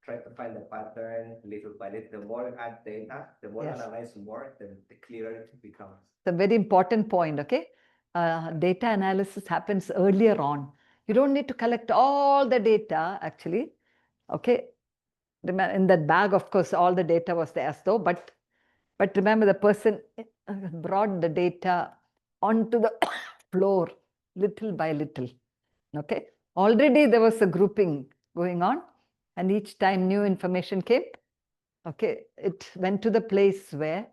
try to find the pattern little by little. The more you add data, the more you analyze more, the clearer it becomes. It's a very important point. Okay, data analysis happens earlier on. You don't need to collect all the data actually. Okay, in that bag, of course, all the data was there as though, but remember, the person brought the data onto the floor little by little. Okay, already there was a grouping going on, and each time new information came, okay, it went to the place where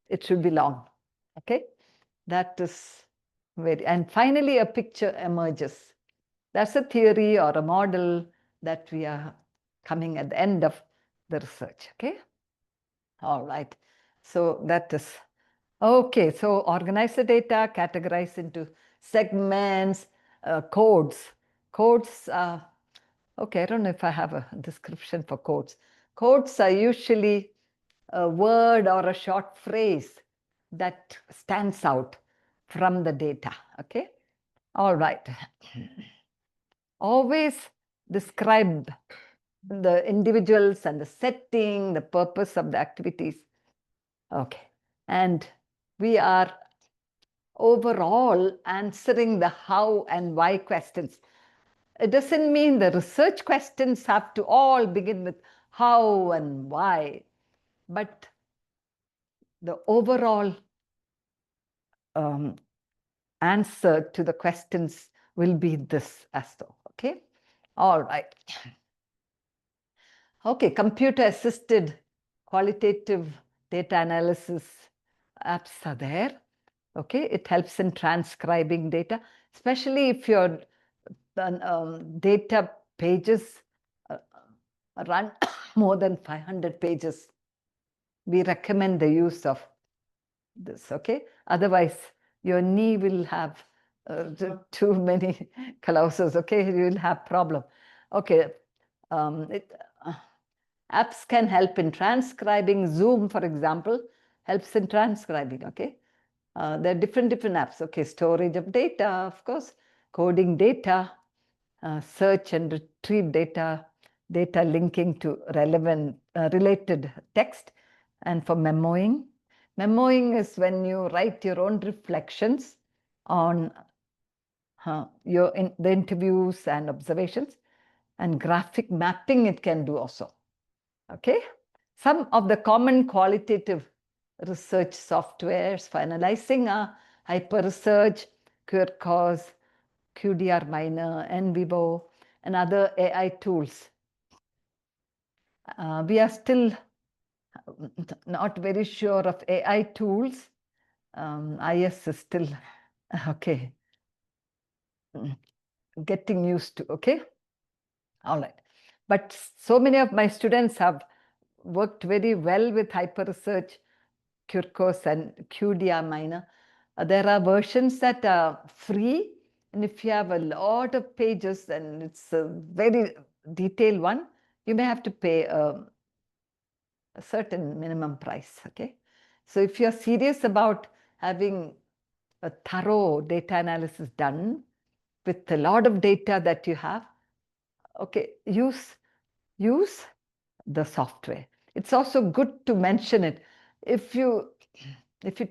it should belong. Okay, that is very, and finally a picture emerges. That's a theory or a model that we are coming at the end of the research. Okay, all right. So that is okay. So organize the data, categorize into segments, codes. Codes. Okay, I don't know if I have a description for codes. Codes are usually a word or a short phrase that stands out from the data. Okay, all right. Always describe the individuals and the setting, the purpose of the activities. Okay, and we are overall answering the how and why questions. It doesn't mean the research questions have to all begin with how and why, but the overall answer to the questions will be this as though. Okay, all right. Okay, computer-assisted qualitative data analysis apps are there. Okay, it helps in transcribing data, especially if your data pages run more than 500 pages. We recommend the use of this. Okay, otherwise your knee will have too many clauses. Okay, you will have problem. Okay, apps can help in transcribing. Zoom, for example, helps in transcribing. Okay, there are different apps. Okay, storage of data, of course, coding data, search and retrieve data, data linking to relevant related text, and for memoing. Memoing is when you write your own reflections on the interviews and observations, and graphic mapping it can do also. Okay, some of the common qualitative research softwares for analyzing are APRC, QRCOS, QDR Miner, NVivo, and other AI tools. We are still not very sure of AI tools. AIIAS is still okay, getting used to. Okay, all right. But so many of my students have worked very well with HyperResearch, QRCOS, and QDR Miner. There are versions that are free And if you have a lot of pages and it's a very detailed one, you may have to pay a certain minimum price. Okay. So if you're serious about having a thorough data analysis done with a lot of data that you have, okay, use the software. It's also good to mention it. If you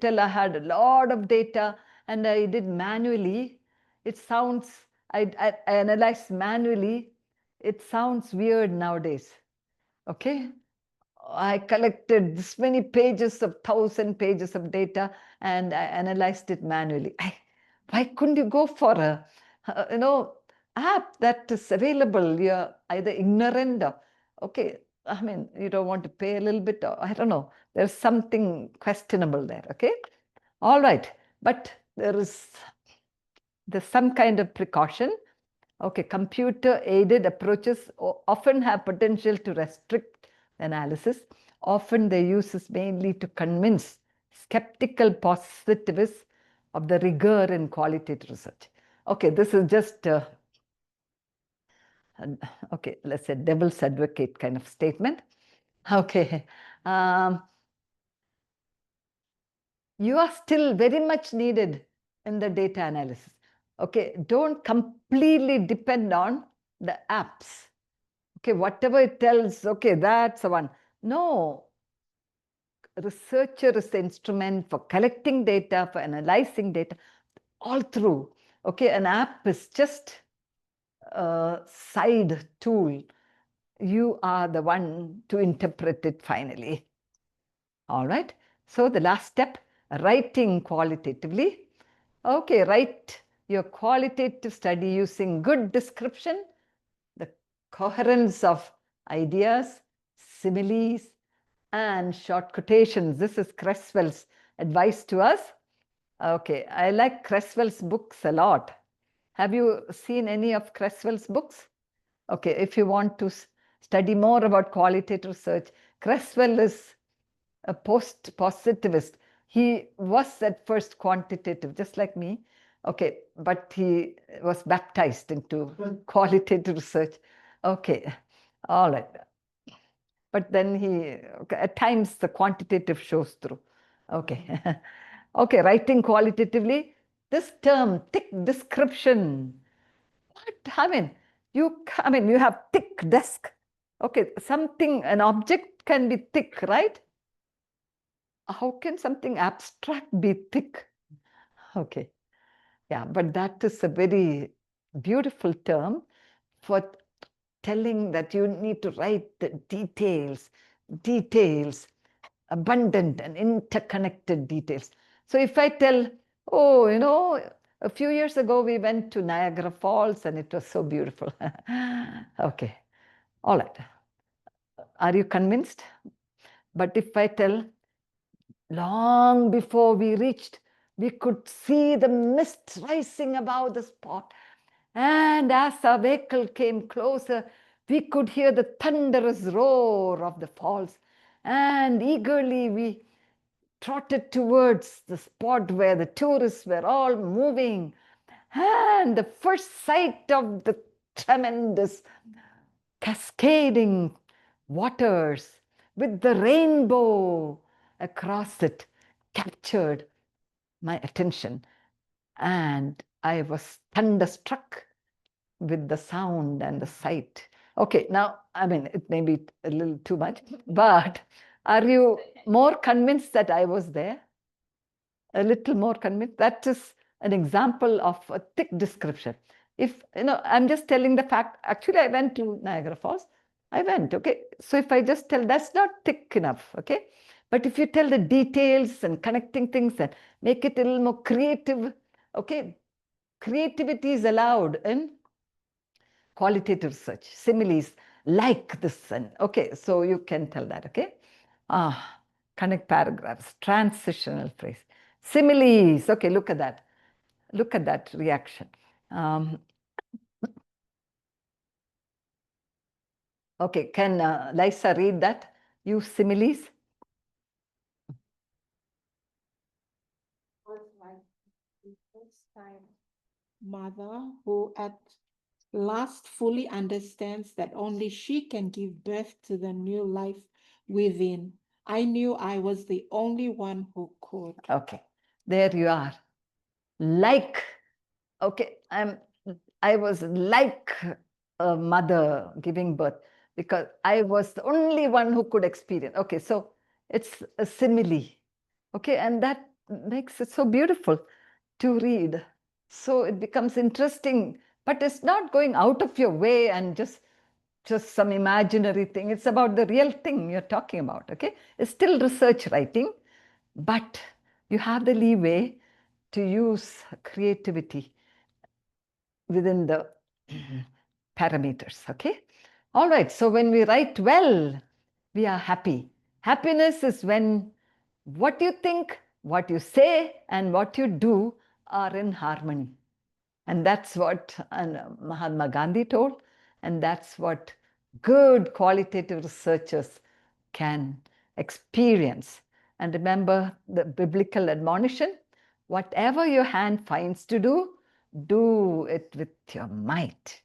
tell I had a lot of data and I did manually, it sounds, I analyzed manually, it sounds weird nowadays. Okay. I collected this many pages of 1,000 pages of data and I analyzed it manually. Why couldn't you go for a app that is available? You're either ignorant or, okay, I mean, you don't want to pay a little bit, or I don't know. There's something questionable there, okay? All right, but there's some kind of precaution. Okay, computer-aided approaches often have potential to restrict analysis. Often their use is mainly to convince skeptical positivists of the rigor in qualitative research. Okay, this is just okay, let's say devil's advocate kind of statement. Okay, you are still very much needed in the data analysis. Okay, don't completely depend on the apps. Okay, whatever it tells, okay, that's the one. No, researcher is the instrument for collecting data, for analyzing data, all through. Okay, an app is just a side tool. You are the one to interpret it finally. All right, so the last step, writing qualitatively. Okay, write your qualitative study using good description, the coherence of ideas, similes, and short quotations. This is Creswell's advice to us. Okay, I like Creswell's books a lot. Have you seen any of Creswell's books? Okay, if you want to study more about qualitative research, Creswell is a post-positivist. He was at first quantitative, just like me. Okay, but he was baptized into qualitative research. Okay, all right. But then at times the quantitative shows through. Okay, okay, writing qualitatively. This term, thick description. What? I mean, you have thick desk. Okay, an object can be thick, right? How can something abstract be thick? Okay, yeah, but that is a very beautiful term for telling that you need to write the details, abundant and interconnected details. So if I tell, oh, a few years ago we went to Niagara Falls and it was so beautiful. Okay, all right. Are you convinced? But if I tell, long before we reached, we could see the mist rising above the spot. And as our vehicle came closer, we could hear the thunderous roar of the falls. And eagerly we trotted towards the spot where the tourists were all moving. And the first sight of the tremendous cascading waters with the rainbow across it captured my attention. And I was thunderstruck with the sound and the sight. Okay, now, I mean, it may be a little too much, but are you more convinced that I was there? A little more convinced? That is an example of a thick description. If, I'm just telling the fact, actually, I went to Niagara Falls. I went, okay? So if I just tell, that's not thick enough, okay? But if you tell the details and connecting things and make it a little more creative, okay? Creativity is allowed in qualitative research, similes like this, and okay, so you can tell that, okay? Connect paragraphs, transitional phrase, similes, okay, look at that reaction. Okay, can Lisa read that? Use similes. Was like the first time mother who at last fully understands that only she can give birth to the new life within. I knew I was the only one who could. Okay, there you are. Like, okay, I was like a mother giving birth because I was the only one who could experience. Okay, so it's a simile. Okay, and that makes it so beautiful to read. So it becomes interesting, but it's not going out of your way and just some imaginary thing. It's about the real thing you're talking about. Okay, it's still research writing, but you have the leeway to use creativity within the parameters. Okay, all right. So when we write well, we are happy. Happiness is when what you think, what you say, and what you do are in harmony. And that's what Mahatma Gandhi told, and that's what good qualitative researchers can experience. And remember the biblical admonition, whatever your hand finds to do it with your might.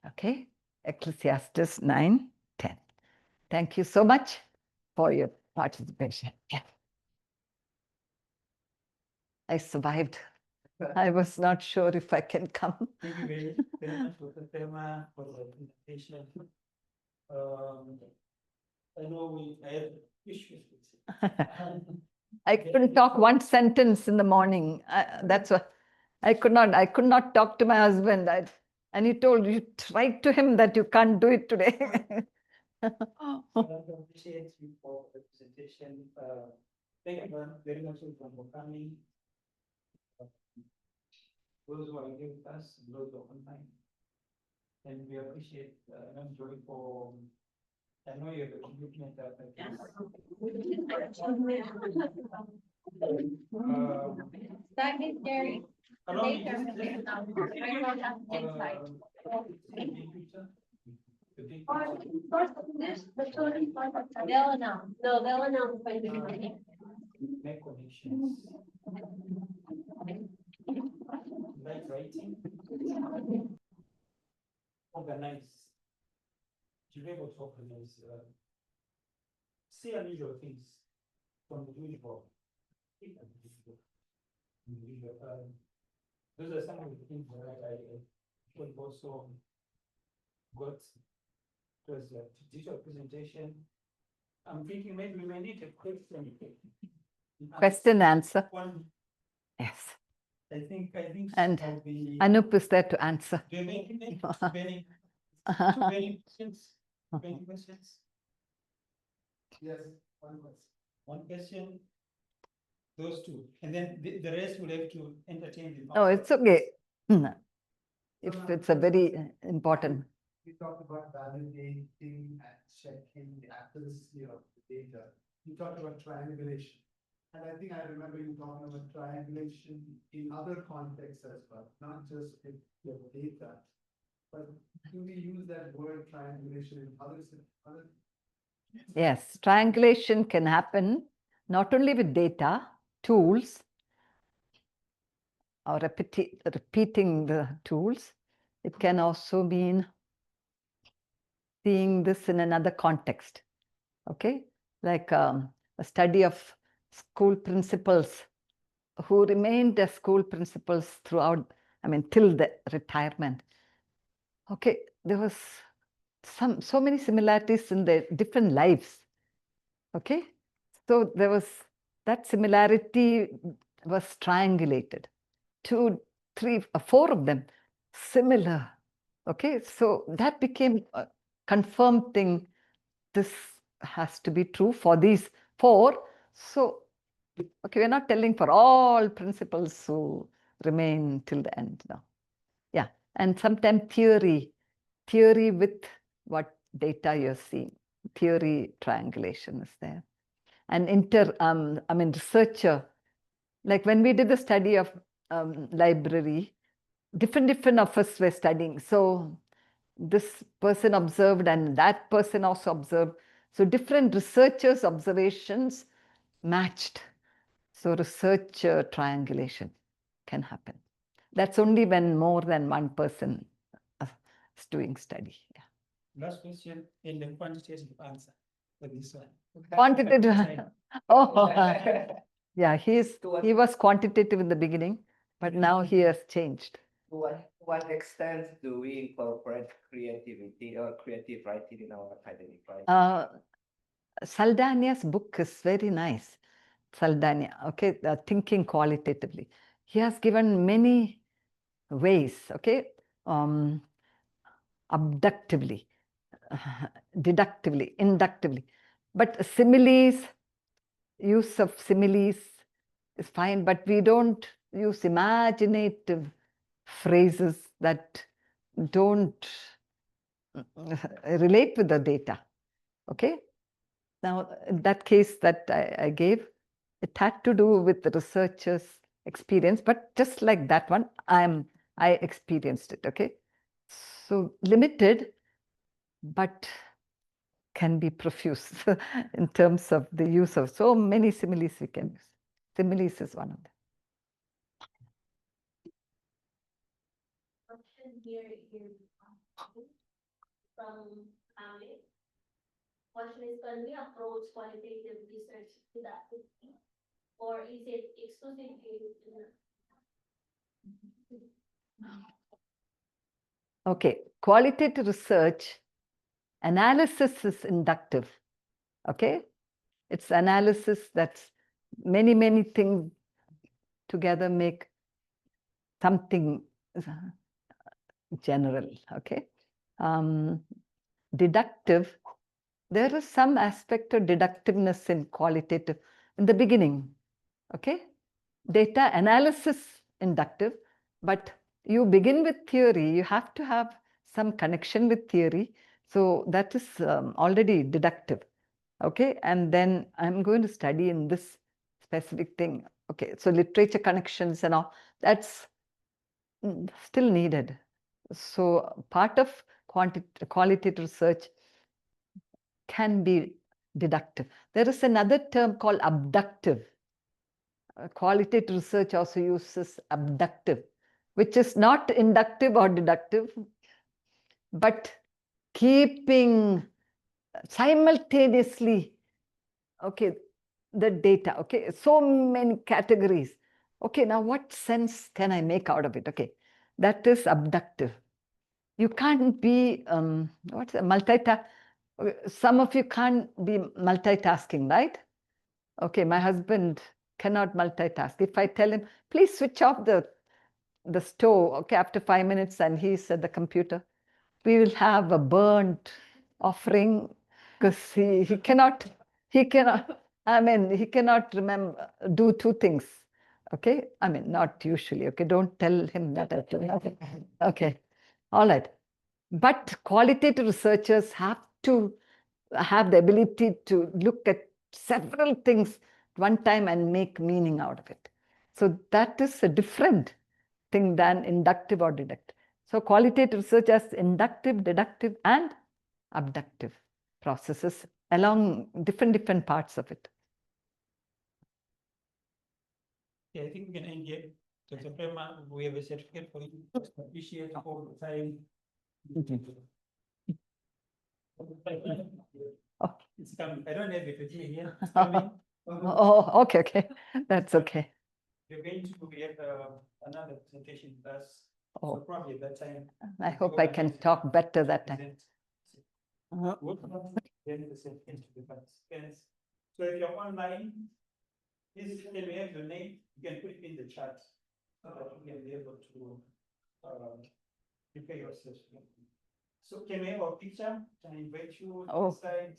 Okay, Ecclesiastes 9:10. Thank you so much for your participation. Yeah. I survived. I was not sure if I can come. Thank you very much, Dr. Tema, for the presentation. I know I have issues with it. I couldn't talk one sentence in the morning. That's what I could not talk to my husband. And he told you, write to him that you can't do it today. I appreciate you for the presentation. Thank you very much for coming. Those who are here with us, those who are online. And we appreciate Joy for, I know you have a commitment that That is scary. They'll announce. No, they'll announce by the beginning. Make connections. Like writing. Organize. To be able to organize. See unusual things from the usual. Those are some of the things that I also got. It was a digital presentation. I'm thinking maybe we may need a question. Question answer. One, Yes. I think And I'll be Anup is there to answer. many questions. Many questions. Yes, one question. One question. Those two, and then the rest will have to entertain the. Oh, it's okay. If it's a very important. You talked about validating and checking the accuracy of the data. You talked about triangulation. And I think I remember you talking about triangulation in other contexts as well, not just with your data. But do we use that word triangulation in other? Yes, triangulation can happen not only with data, tools, or repeating the tools. It can also mean seeing this in another context. Okay, like a study of school principals who remained as school principals throughout, till the retirement. Okay, there was so many similarities in their different lives. Okay, so there was that similarity was triangulated. 2, 3, 4 of them similar. Okay, so that became a confirmed thing. This has to be true for these 4. So, okay, we're not telling for all principles who remain till the end now. Yeah, and sometimes theory with what data you're seeing. Theory triangulation is there. And researcher, like when we did the study of library, different of us were studying. So this person observed and that person also observed. So different researchers' observations matched. So research triangulation can happen. That's only when more than one person is doing study. Yeah. Last question in the quantitative answer for this one. Quantitative. Oh, yeah, he was quantitative in the beginning, but now he has changed. To what extent do we incorporate creativity or creative writing in our academic writing? Saldania's book is very nice. Saldania, okay, thinking qualitatively. He has given many ways, okay, abductively, deductively, inductively. But similes, use of similes is fine, but we don't use imaginative phrases that don't relate with the data. Okay. Now, in that case that I gave, it had to do with the researcher's experience, but just like that one, I experienced it. Okay. So limited, but can be profuse in terms of the use of so many similes we can use. Similes is one of them. Question here is from Amit. Question is, can we approach qualitative research didactically, or is it exclusively? Okay, qualitative research analysis is inductive. Okay, it's analysis that's many things together make something general. Okay, deductive. There is some aspect of deductiveness in qualitative in the beginning. Okay, data analysis inductive, but you begin with theory, you have to have some connection with theory. So that is already deductive. Okay, and then I'm going to study in this specific thing. Okay, so literature connections and all, that's still needed. So part of qualitative research can be deductive. There is another term called abductive. Qualitative research also uses abductive, which is not inductive or deductive, but keeping simultaneously, okay, the data, okay, so many categories. Okay, now what sense can I make out of it? Okay, that is abductive. You can't be, what's a multitask? Some of you can't be multitasking, right? Okay, my husband cannot multitask. If I tell him, please switch off the stove, okay, after 5 minutes, and he's at the computer, we will have a burnt offering, because he cannot, I mean, he cannot remember, do two things. Okay, I mean, not usually. Okay, don't tell him that. Okay, all right. But qualitative researchers have to have the ability to look at several things at one time and make meaning out of it. So that is a different thing than inductive or deductive. So qualitative research has inductive, deductive, and abductive processes along different parts of it. Yeah, I think we can end here. Dr. Prema, we have a certificate for you. Appreciate all the time. Oh. It's coming. I don't have it with me here. It's coming. Oh, okay. That's okay. We're going to have another presentation with us. Oh. So probably at that time. I hope I can talk better that time. Then the certificate to the participants. So if you're online, please can we have your name? You can put it in the chat so that you can be able to prepare your session. So can we have a picture? Can I invite you to the side?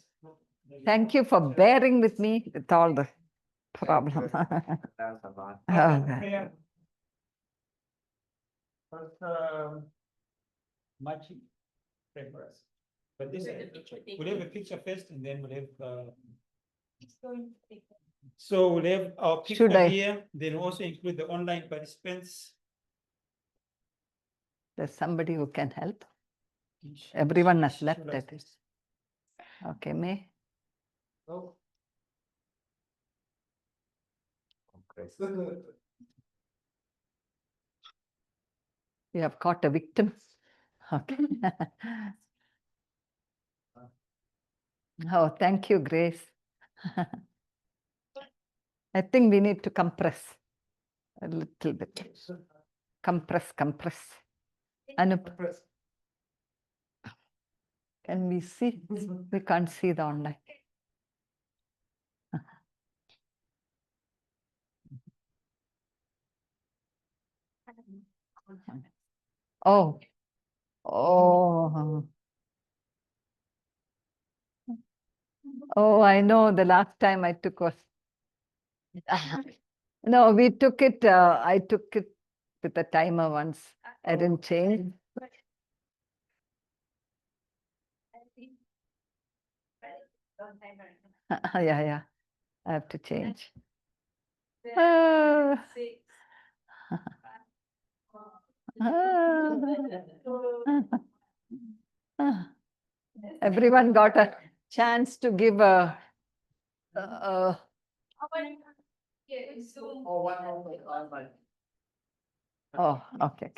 Thank you for bearing with me with all the problems. That's a lot. But matching papers. But this we'll have a picture first, and then we'll have. So we'll have our picture here. Then we'll also include the online participants. There's somebody who can help. Everyone has left it. Okay, May. Oh. Okay. You have caught a victim. Okay. Oh, thank you, Grace. I think we need to compress a little bit. Compress. Anup, can we see? We can't see the online. Oh, oh, oh, I know the last time I took was, no, we took it, I took it with a timer once. I didn't change. Yeah, I have to change. Ah. Ah. Everyone got a chance to give a oh, okay.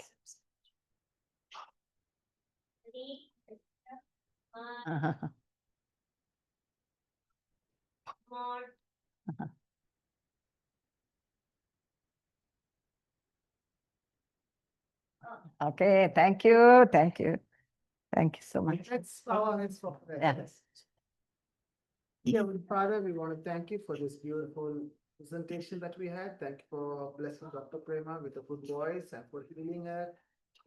Okay, thank you so much. Yes. Father, we want to thank you for this beautiful presentation that we had. Thank you for blessing Dr. Prema with a good voice and for healing her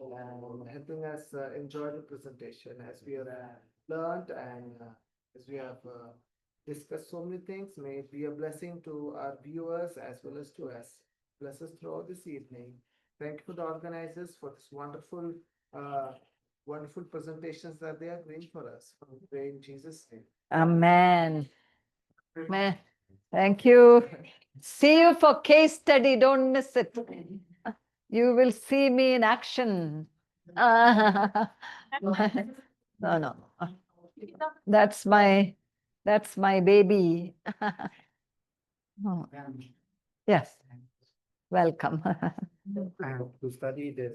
and helping us enjoy the presentation as we have learned and as we have discussed so many things. May it be a blessing to our viewers as well as to us. Bless us throughout this evening. Thank you for the organizers for this wonderful presentations that they are doing for us. We pray in Jesus' name. Amen. Amen. Thank you. See you for case study. Don't miss it. You will see me in action. No. That's my baby. Oh. Yes. Welcome. To study this.